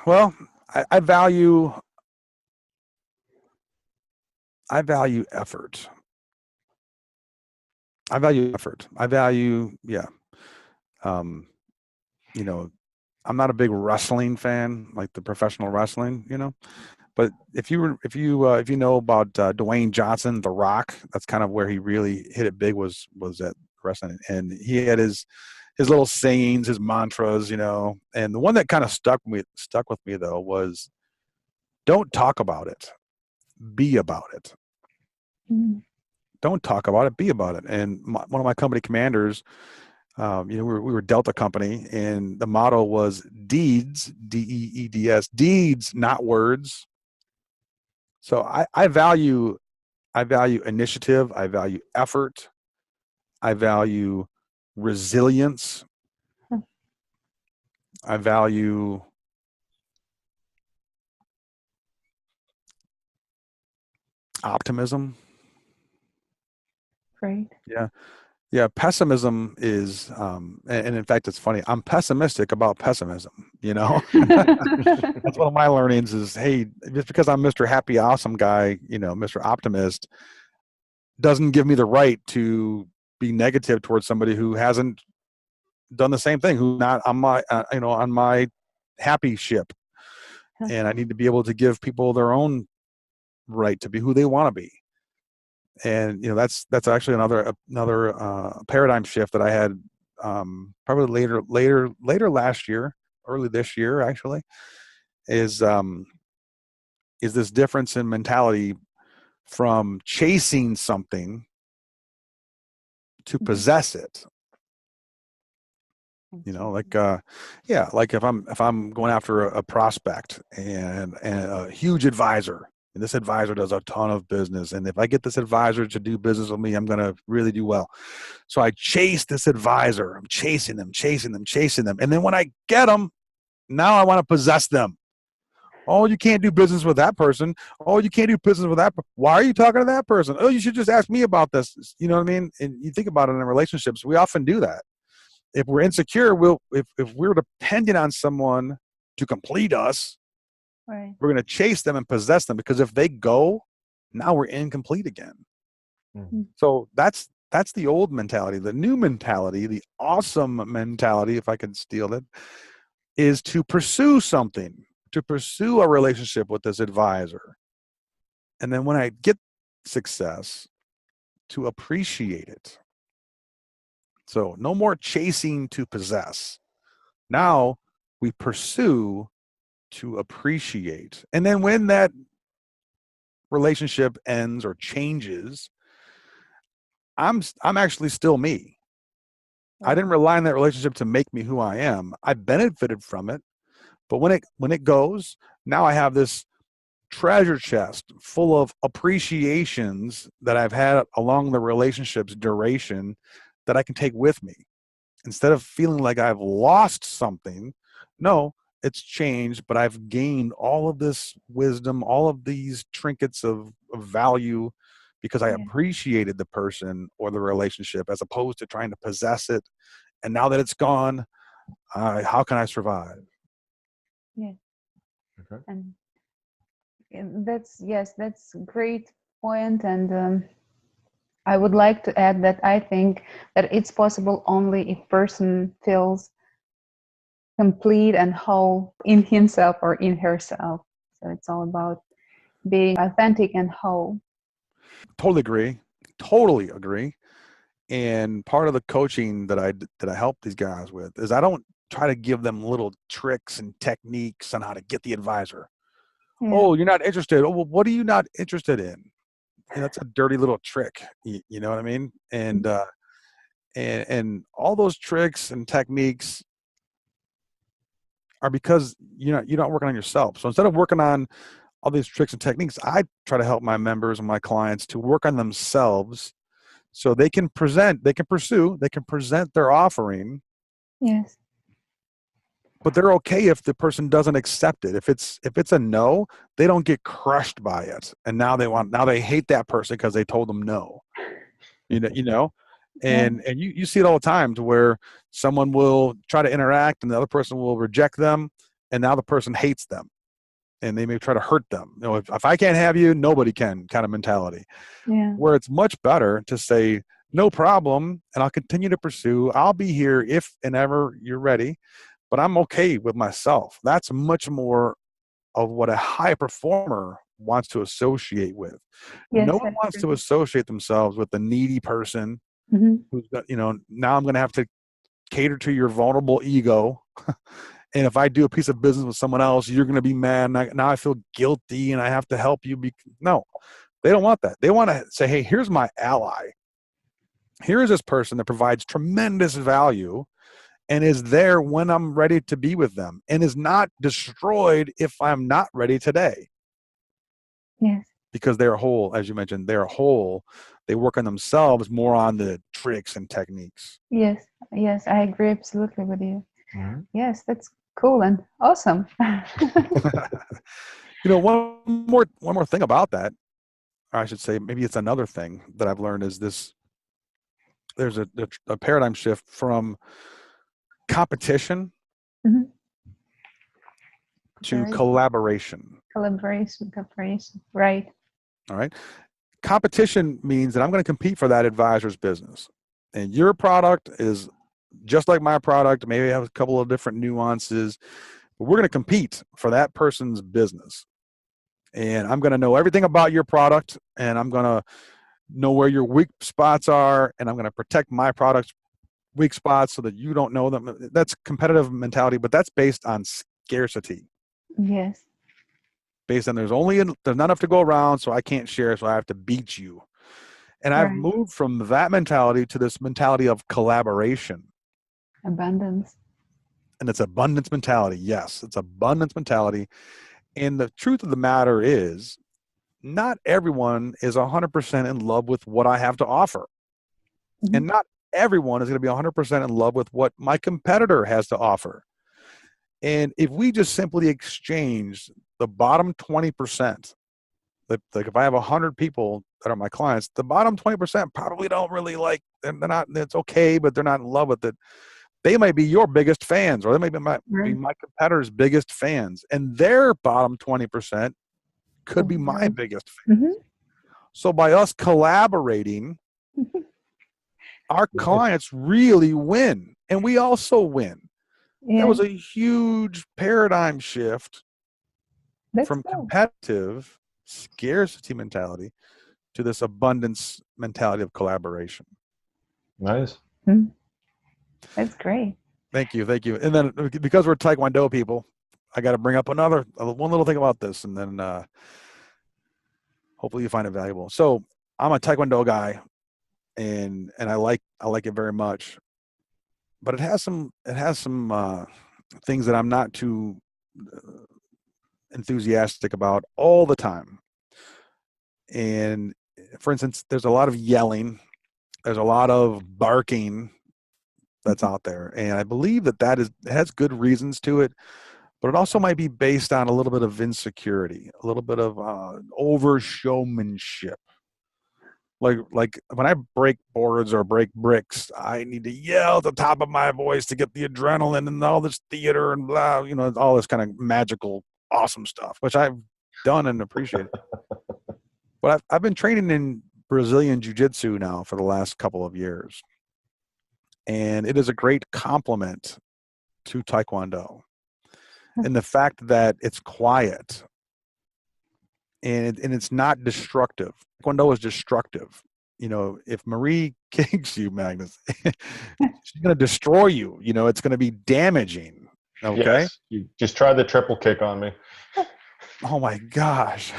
well, I value effort. I value, I'm not a big wrestling fan, like the professional wrestling, but if you know about Dwayne Johnson, The Rock, that's kind of where he really hit it big, was at wrestling. And he had his little sayings, his mantras, and the one that kind of stuck with me though was, don't talk about it, be about it. Don't talk about it, be about it. And one of my company commanders, we were Delta Company, and the motto was deeds, DEEDS, deeds, not words. So I value initiative. I value effort. I value resilience. I value optimism. Great. Yeah. Pessimism is, and in fact, it's funny. I'm pessimistic about pessimism. That's one of my learnings is, hey, just because I'm Mr. Happy, Awesome guy, Mr. Optimist, doesn't give me the right to be negative towards somebody who hasn't done the same thing, who's not on my, on my happy ship. And I need to be able to give people their own right to be who they want to be. And that's actually another paradigm shift that I had probably later last year, early this year actually, is this difference in mentality from chasing something to possess it. Like if I'm going after a prospect and a huge advisor. And this advisor does a ton of business. And if I get this advisor to do business with me, I'm going to really do well. So I chase this advisor. I'm chasing them. And then when I get them, now I want to possess them. Oh, you can't do business with that person. Oh, you can't do business with that. Why are you talking to that person? Oh, you should just ask me about this. You know what I mean? And you think about it in relationships, we often do that. If we're insecure, if we're dependent on someone to complete us, right, we're going to chase them and possess them, because if they go, now we're incomplete again. Mm-hmm. So that's the old mentality. The new mentality, the awesome mentality, if I can steal it, is to pursue something, to pursue a relationship with this advisor. And then when I get success, to appreciate it. So no more chasing to possess. Now we pursue to appreciate. And then when that relationship ends or changes, I'm actually still me. I didn't rely on that relationship to make me who I am. I benefited from it. But when it goes, now I have this treasure chest full of appreciations that I've had along the relationship's duration that I can take with me. Instead of feeling like I've lost something, no, it's changed, but I've gained all of this wisdom, all of these trinkets of value, because I appreciated the person or the relationship, as opposed to trying to possess it. And now that it's gone, how can I survive? Yeah. Okay. And that's great point. And I would like to add that I think that it's possible only if person feels complete and whole in himself or in herself. So it's all about being authentic and whole. Totally agree. Totally agree. And part of the coaching that I help these guys with is I don't try to give them little tricks and techniques on how to get the advisor. Yeah. Oh, you're not interested. Oh, well, what are you not interested in? And that's a dirty little trick. You know what I mean? And all those tricks and techniques are because you're not working on yourself. So instead of working on all these tricks and techniques, I try to help my members and my clients to work on themselves so they can present their offering. Yes. But they're okay if the person doesn't accept it. If it's a no, they don't get crushed by it. And now they hate that person because they told them no. You know? And you see it all the time to where someone will try to interact and the other person will reject them, and now the person hates them. And they may try to hurt them. You know, if I can't have you, nobody can kind of mentality. Yeah. Where it's much better to say, no problem, and I'll continue to pursue. I'll be here if and ever you're ready, but I'm okay with myself. That's much more of what a high performer wants to associate with. Yes, No one wants to associate themselves with the needy person who's got, now I'm going to have to cater to your vulnerable ego. And if I do a piece of business with someone else, you're going to be mad. Now I feel guilty and I have to help you. No, they don't want that. They want to say, hey, here's my ally. Here is this person that provides tremendous value and is there when I'm ready to be with them and is not destroyed if I'm not ready today. Yes. Because they're whole, as you mentioned, they're whole. They work on themselves more on the tricks and techniques. Yes, I agree absolutely with you. Mm-hmm. Yes, that's cool and awesome. One more thing about that, or I should say, maybe it's another thing that I've learned is this. There's a paradigm shift from competition to collaboration. Collaboration, right. All right. Competition means that I'm going to compete for that advisor's business. And your product is just like my product, maybe have a couple of different nuances, but we're going to compete for that person's business. And I'm going to know everything about your product, and I'm going to know where your weak spots are, and I'm going to protect my product's weak spots so that you don't know them. That's competitive mentality, but that's based on scarcity. Yes. Based on there's not enough to go around, so I can't share, so I have to beat you. And I've moved from that mentality to this mentality of collaboration. Abundance. And it's abundance mentality. Yes, it's abundance mentality. And the truth of the matter is, not everyone is 100% in love with what I have to offer. And not everyone is going to be 100% in love with what my competitor has to offer. And if we just simply exchange the bottom 20%, like if I have 100 people that are my clients, the bottom 20% probably don't really like, and they're not, it's okay, but they're not in love with it. They might be your biggest fans, or they might be my competitor's biggest fans, and their bottom 20% could be my biggest fans. So by us collaborating, our clients really win, and we also win. That was a huge paradigm shift from competitive scarcity mentality to this abundance mentality of collaboration. Nice. That's great. Thank you. And then because we're Taekwondo people, I got to bring up one little thing about this, and then hopefully you find it valuable. So I'm a Taekwondo guy, and I like it very much, but it has some things that I'm not too enthusiastic about all the time. And for instance, there's a lot of yelling, there's a lot of barking that's out there, and I believe it has good reasons to it, but it also might be based on a little bit of insecurity, a little bit of over showmanship. Like when I break boards or break bricks, I need to yell at the top of my voice to get the adrenaline and all this theater and blah, all this kind of magical, awesome stuff, which I've done and appreciated. But I've been training in Brazilian Jiu Jitsu now for the last couple of years. And it is a great complement to Taekwondo. And the fact that it's quiet and it's not destructive. Taekwondo is destructive. You know, if Marie kicks you, Magnus, she's going to destroy you. You know, it's going to be damaging. Okay. Yes. You just try the triple kick on me. Oh my gosh.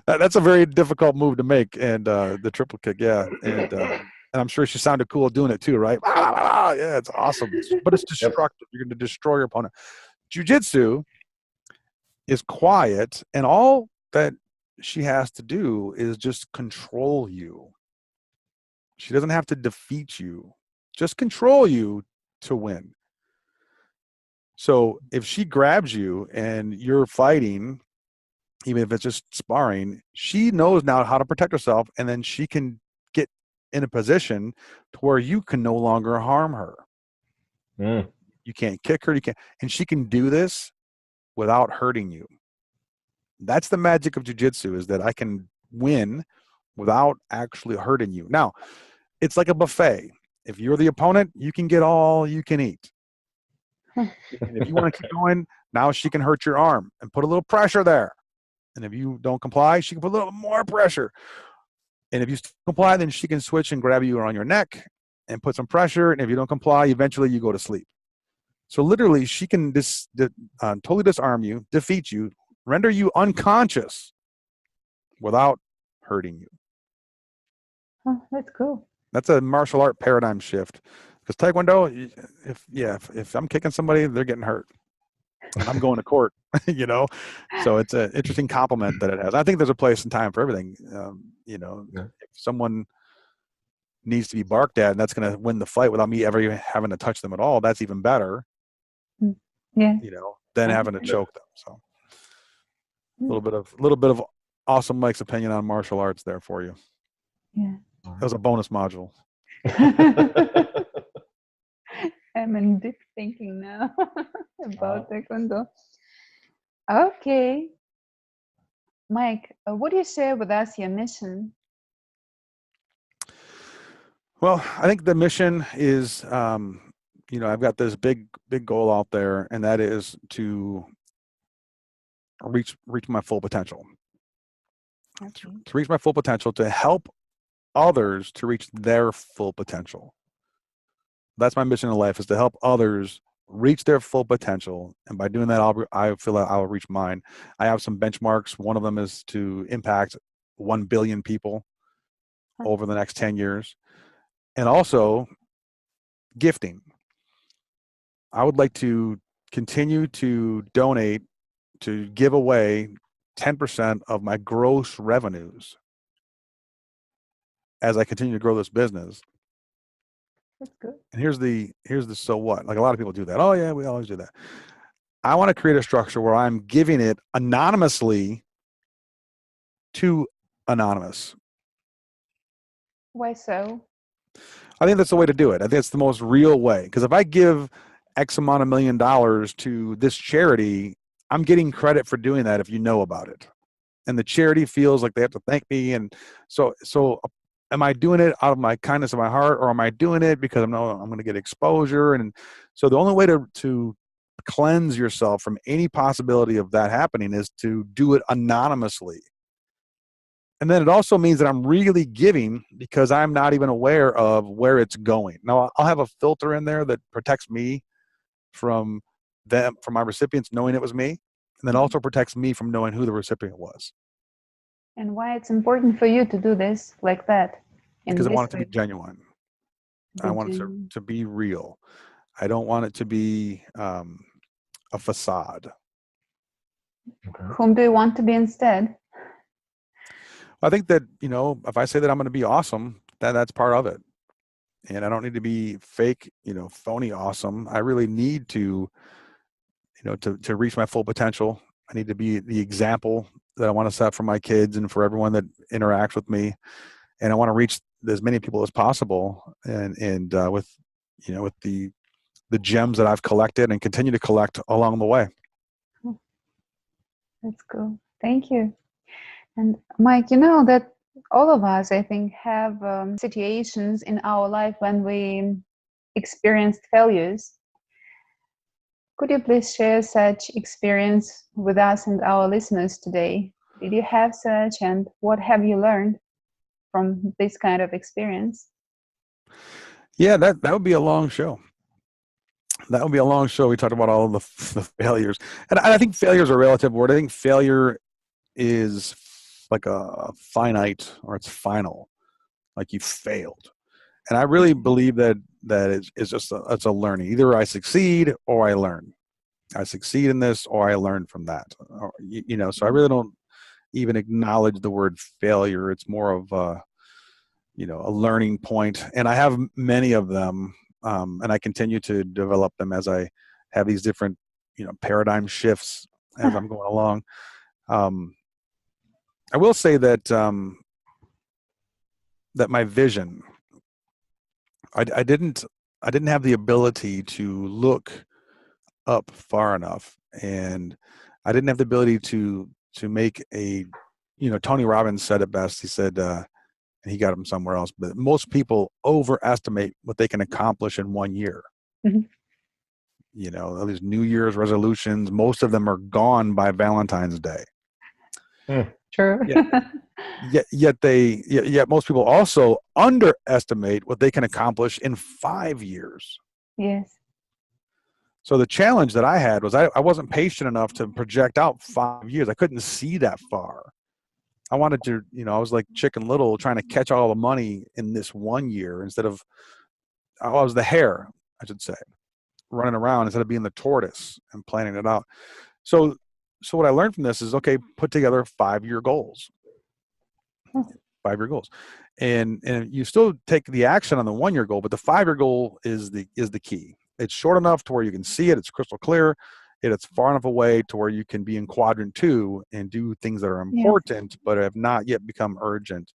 That's a very difficult move to make. And the triple kick. Yeah. And I'm sure she sounded cool doing it too, right? Yeah, it's awesome. But it's destructive. You're going to destroy your opponent. Jiu Jitsu is quiet, and all that she has to do is just control you. She doesn't have to defeat you, just control you to win. So if she grabs you and you're fighting, even if it's just sparring, she knows now how to protect herself, and then she can get in a position to where you can no longer harm her. You can't kick her, you can't, and she can do this without hurting you. That's the magic of jiu-jitsu, is that I can win without actually hurting you. Now, it's like a buffet. If you're the opponent, you can get all you can eat. And if you want to keep going, now she can hurt your arm and put a little pressure there. And if you don't comply, she can put a little more pressure. And if you comply, then she can switch and grab you around your neck and put some pressure. And if you don't comply, eventually you go to sleep. So literally, she can totally disarm you, defeat you, render you unconscious without hurting you. Oh, that's cool. That's a martial art paradigm shift. Because Taekwondo, if I'm kicking somebody, they're getting hurt. And I'm going to court, you know? So it's an interesting compliment that it has. I think there's a place and time for everything. You know, if someone needs to be barked at and that's going to win the fight without me ever having to touch them at all, that's even better. Yeah. You know, than having to choke them. So a little bit of awesome Mike's opinion on martial arts there for you. Yeah. That was a bonus module. I'm in deep thinking now about Taekwondo. Okay. Mike, would you share with us your mission? Well, I think the mission is, you know, I've got this big goal out there, and that is to reach my full potential. Okay. To reach my full potential, to help others to reach their full potential. That's my mission in life, is to help others reach their full potential. And by doing that, I feel that I'll reach mine. I have some benchmarks. One of them is to impact 1 billion people over the next 10 years. And also gifting. I would like to continue to donate, to give away 10% of my gross revenues as I continue to grow this business. That's good. And here's the so what? Like, a lot of people do that. Oh yeah, we always do that. I want to create a structure where I'm giving it anonymously to anonymous. Why so? I think that's the way to do it. I think it's the most real way. Because if I give X amount of $1 million to this charity, I'm getting credit for doing that if you know about it. And the charity feels like they have to thank me. And so am I doing it out of my kindness of my heart, or am I doing it because I'm going to get exposure? And so the only way to cleanse yourself from any possibility of that happening is to do it anonymously. And then it also means that I'm really giving because I'm not even aware of where it's going. Now, I'll have a filter in there that protects me from my recipients knowing it was me, and then also protects me from knowing who the recipient was. And why it's important for you to do this like that? Because I want it to be genuine. I want it to be real. I don't want it to be a facade. Okay. Whom do you want to be instead? I think that, you know, if I say that I'm going to be awesome, that's part of it. And I don't need to be fake, you know, phony awesome. I really need to, you know, to reach my full potential. I need to be the example that I want to set for my kids and for everyone that interacts with me. And I want to reach as many people as possible. And with, you know, with the gems that I've collected and continue to collect along the way. That's cool. Thank you. And Mike, you know that all of us, I think, have situations in our life when we experienced failures. Could you please share such experience with us and our listeners today? Did you have such, and what have you learned from this kind of experience? Yeah, that would be a long show. That would be a long show. We talked about all of the failures. And I think failure is a relative word. I think failure is like a finite, or it's final, like you failed. And I really believe that it's just it's a learning. Either I succeed or I learn. I succeed in this or I learn from that. Or, so I really don't even acknowledge the word failure. It's more of a learning point. And I have many of them, and I continue to develop them as I have these different, paradigm shifts as I'm going along. I will say that that my vision, I didn't have the ability to look up far enough, and I didn't have the ability to make a, Tony Robbins said it best. He said, and he got him somewhere else, but most people overestimate what they can accomplish in 1 year. Mm-hmm. All these New Year's resolutions, most of them are gone by Valentine's Day. True. Yet most people also underestimate what they can accomplish in 5 years. Yes. So the challenge that I had was I wasn't patient enough to project out 5 years. I couldn't see that far. I wanted to, I was like Chicken Little trying to catch all the money in this 1 year instead of, I was the hare, I should say, running around instead of being the tortoise and planning it out. So what I learned from this is, okay, put together 5-year goals. 5-year goals. And you still take the action on the 1-year goal, but the 5-year goal is the key. It's short enough to where you can see it. It's crystal clear. It's far enough away to where you can be in quadrant 2 and do things that are important, but have not yet become urgent.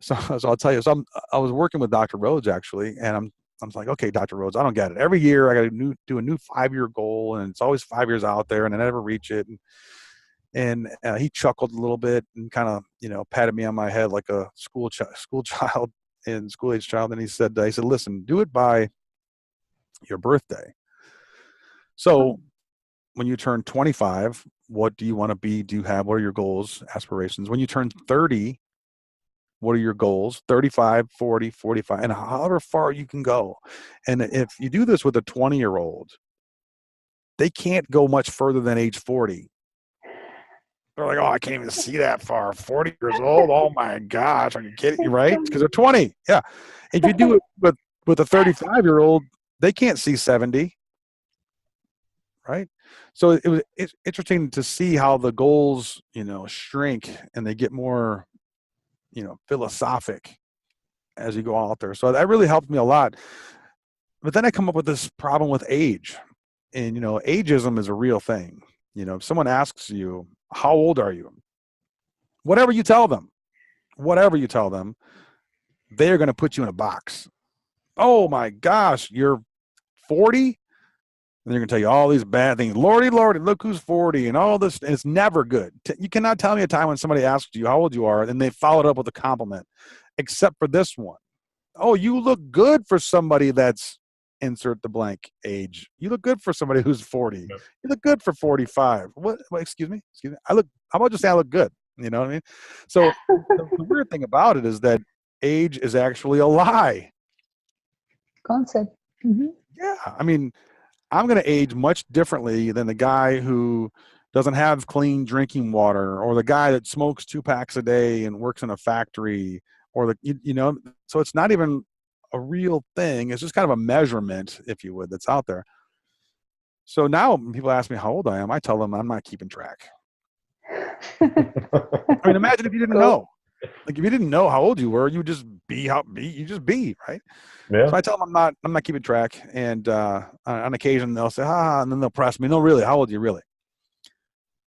So I'll tell you, I was working with Dr. Rhodes actually, and I'm like, okay, Dr. Rhodes, I don't get it. Every year I got to do a new 5-year goal, and it's always 5 years out there, and I never reach it. And he chuckled a little bit and kind of, patted me on my head like a school child and school age child. And he said, listen, do it by your birthday. So when you turn 25, what do you want to be? What are your goals, aspirations? When you turn 30, what are your goals? 35, 40, 45, and however far you can go. And if you do this with a 20-year-old, they can't go much further than age 40. They're like, oh, I can't even see that far. 40 years old? Oh my gosh, are you kidding me? Right? Because they're 20. Yeah. If you do it with a 35-year-old, they can't see 70. Right? So it's interesting to see how the goals, shrink and they get more, philosophic as you go out there. So that really helped me a lot. But then I come up with this problem with age. And, ageism is a real thing. If someone asks you, how old are you? Whatever you tell them, they're going to put you in a box. Oh my gosh, you're 40? And they're going to tell you all these bad things. Lordy, look who's 40 and all this. And it's never good. You cannot tell me a time when somebody asks you how old you are and they followed up with a compliment, except for this one. Oh, you look good for somebody that's insert the blank age. You look good for somebody who's 40. Yep. You look good for 45. What? Excuse me. How about just say I look good? You know what I mean? So the weird thing about it is that age is actually a lie. Concept. Mm-hmm. Yeah. I mean, I'm going to age much differently than the guy who doesn't have clean drinking water, or the guy that smokes 2 packs a day and works in a factory, or so it's not even a real thing. It's just kind of a measurement, if you would, that's out there. So now when people ask me how old I am, I tell them I'm not keeping track. I mean, imagine if you didn't know. Like if you didn't know how old you were, you would just be right? Yeah. So I tell them I'm not keeping track, and on occasion they'll say, and then they'll press me, no, really, how old are you really?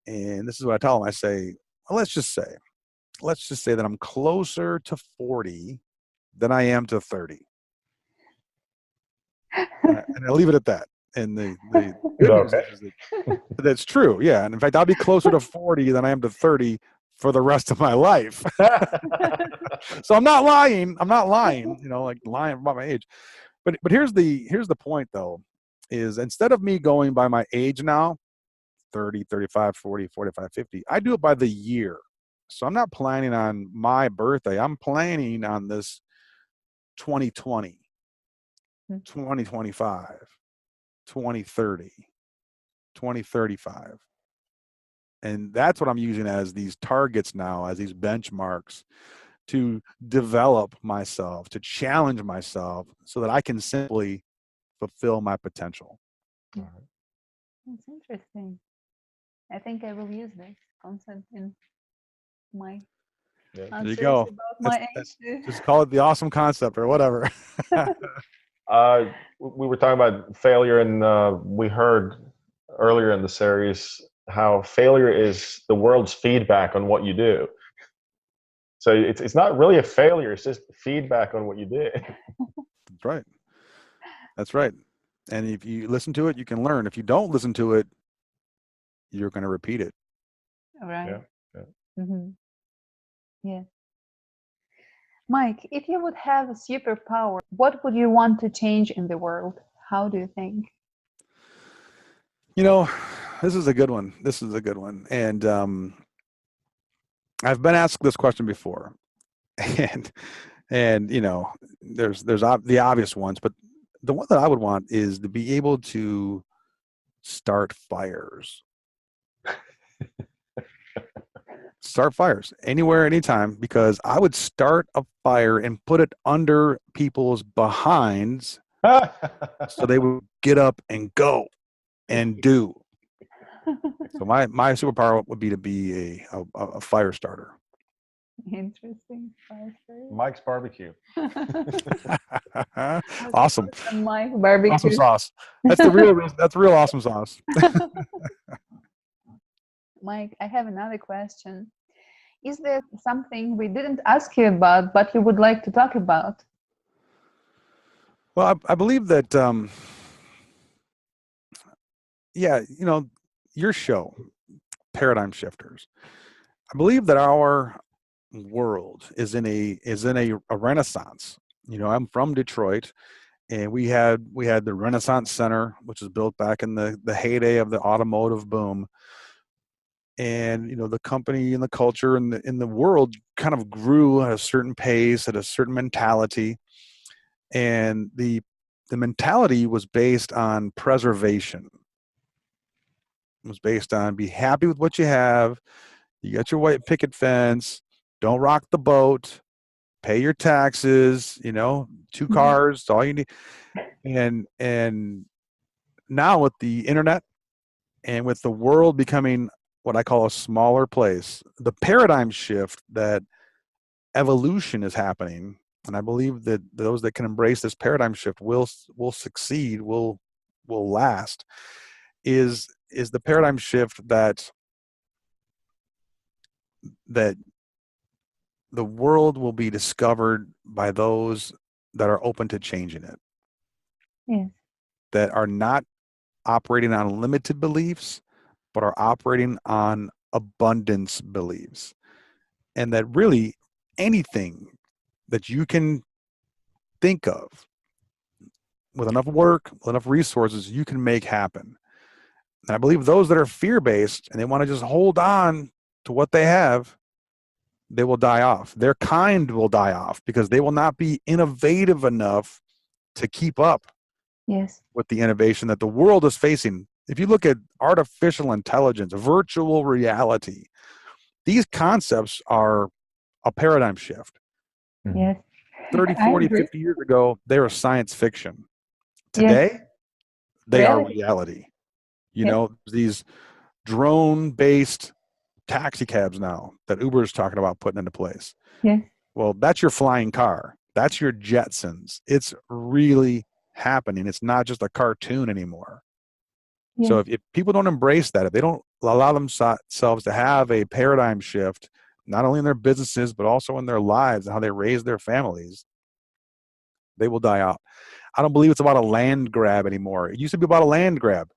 And this is what I tell them. I say, well, let's just say that I'm closer to 40 than I am to 30. And I leave it at that. And the good news is that that's true. Yeah. And in fact, I'll be closer to 40 than I am to 30 for the rest of my life. So I'm not lying, like lying about my age. But here's the point though. is instead of me going by my age now, 30, 35, 40, 45, 50, I do it by the year. So I'm not planning on my birthday. I'm planning on this 2020, 2025, 2030, 2035. And that's what I'm using as these targets now, as these benchmarks to develop myself, to challenge myself so that I can simply fulfill my potential. That's interesting. I think I will use this concept in my There you answers go. about my age. Just call it the awesome concept or whatever. We were talking about failure, and we heard earlier in the series how failure is the world's feedback on what you do. So it's not really a failure; it's just feedback on what you did. That's right. That's right. And if you listen to it, you can learn. If you don't listen to it, you're going to repeat it. Right. Yeah. Mm-hmm. Yeah. Mike, if you would have a superpower, what would you want to change in the world? How do you think? You know, this is a good one. This is a good one. And I've been asked this question before. And you know, there's the obvious ones, but the one that I would want is to be able to start fires. Start fires anywhere, anytime, because I would start a fire and put it under people's behinds so they would get up and go and do. So my superpower would be to be a fire starter. Interesting. Mike's barbecue. Awesome. Mike barbecue. Awesome sauce. That's the real. That's real awesome sauce. Mike, I have another question. Is there something we didn't ask you about, but you would like to talk about? Well, I believe that, yeah, you know, your show, Paradigm Shifters, I believe that our world is in a renaissance. You know, I'm from Detroit, and we had the Renaissance Center, which was built back in the heyday of the automotive boom. And you know, the company and the culture and in the world kind of grew at a certain pace, at a certain mentality, and the mentality was based on preservation. It was based on be happy with what you have. You got your white picket fence. Don't rock the boat. Pay your taxes. You know, 2 cars. It's all you need. And now with the internet and with the world becoming what I call a smaller place, the paradigm shift that evolution is happening, and I believe that those that can embrace this paradigm shift will succeed, will last, is the paradigm shift that the world will be discovered by those that are open to changing it. Yes. That are not operating on limited beliefs, but are operating on abundance beliefs. And that really anything that you can think of with enough work, with enough resources, you can make happen. And I believe those that are fear-based and they want to just hold on to what they have, they will die off. Their kind will die off because they will not be innovative enough to keep up with the innovation that the world is facing. If you look at artificial intelligence, virtual reality, these concepts are a paradigm shift. Yes. 30, 40, 50 years ago, they were science fiction. Today, they are reality. You know, these drone-based taxi cabs now that Uber is talking about putting into place. Yes. Well, that's your flying car. That's your Jetsons. It's really happening. It's not just a cartoon anymore. Yes. So if people don't embrace that, if they don't allow themselves to have a paradigm shift, not only in their businesses, but also in their lives and how they raise their families, they will die out. I don't believe it's about a land grab anymore. It used to be about a land grab.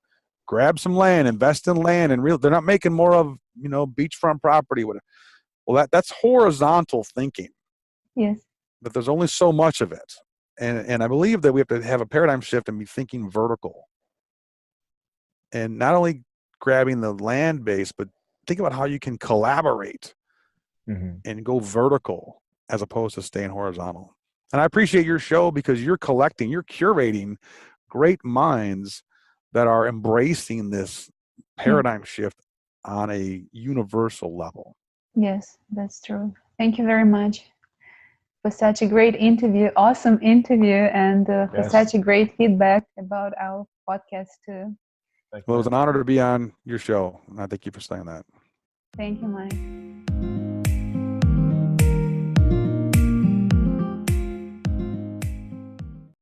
Grab some land, invest in land, and they're not making more of, you know, beachfront property. Well, that's horizontal thinking. Yes. But there's only so much of it. And I believe that we have to have a paradigm shift and be thinking vertical. and not only grabbing the land base, but think about how you can collaborate and go vertical as opposed to staying horizontal. And I appreciate your show because you're curating great minds that are embracing this paradigm shift on a universal level. Yes, that's true. Thank you very much for such a great interview, awesome interview, and for such a great feedback about our podcast too. Well, it was an honor to be on your show, and I thank you for saying that. Thank you, Mike.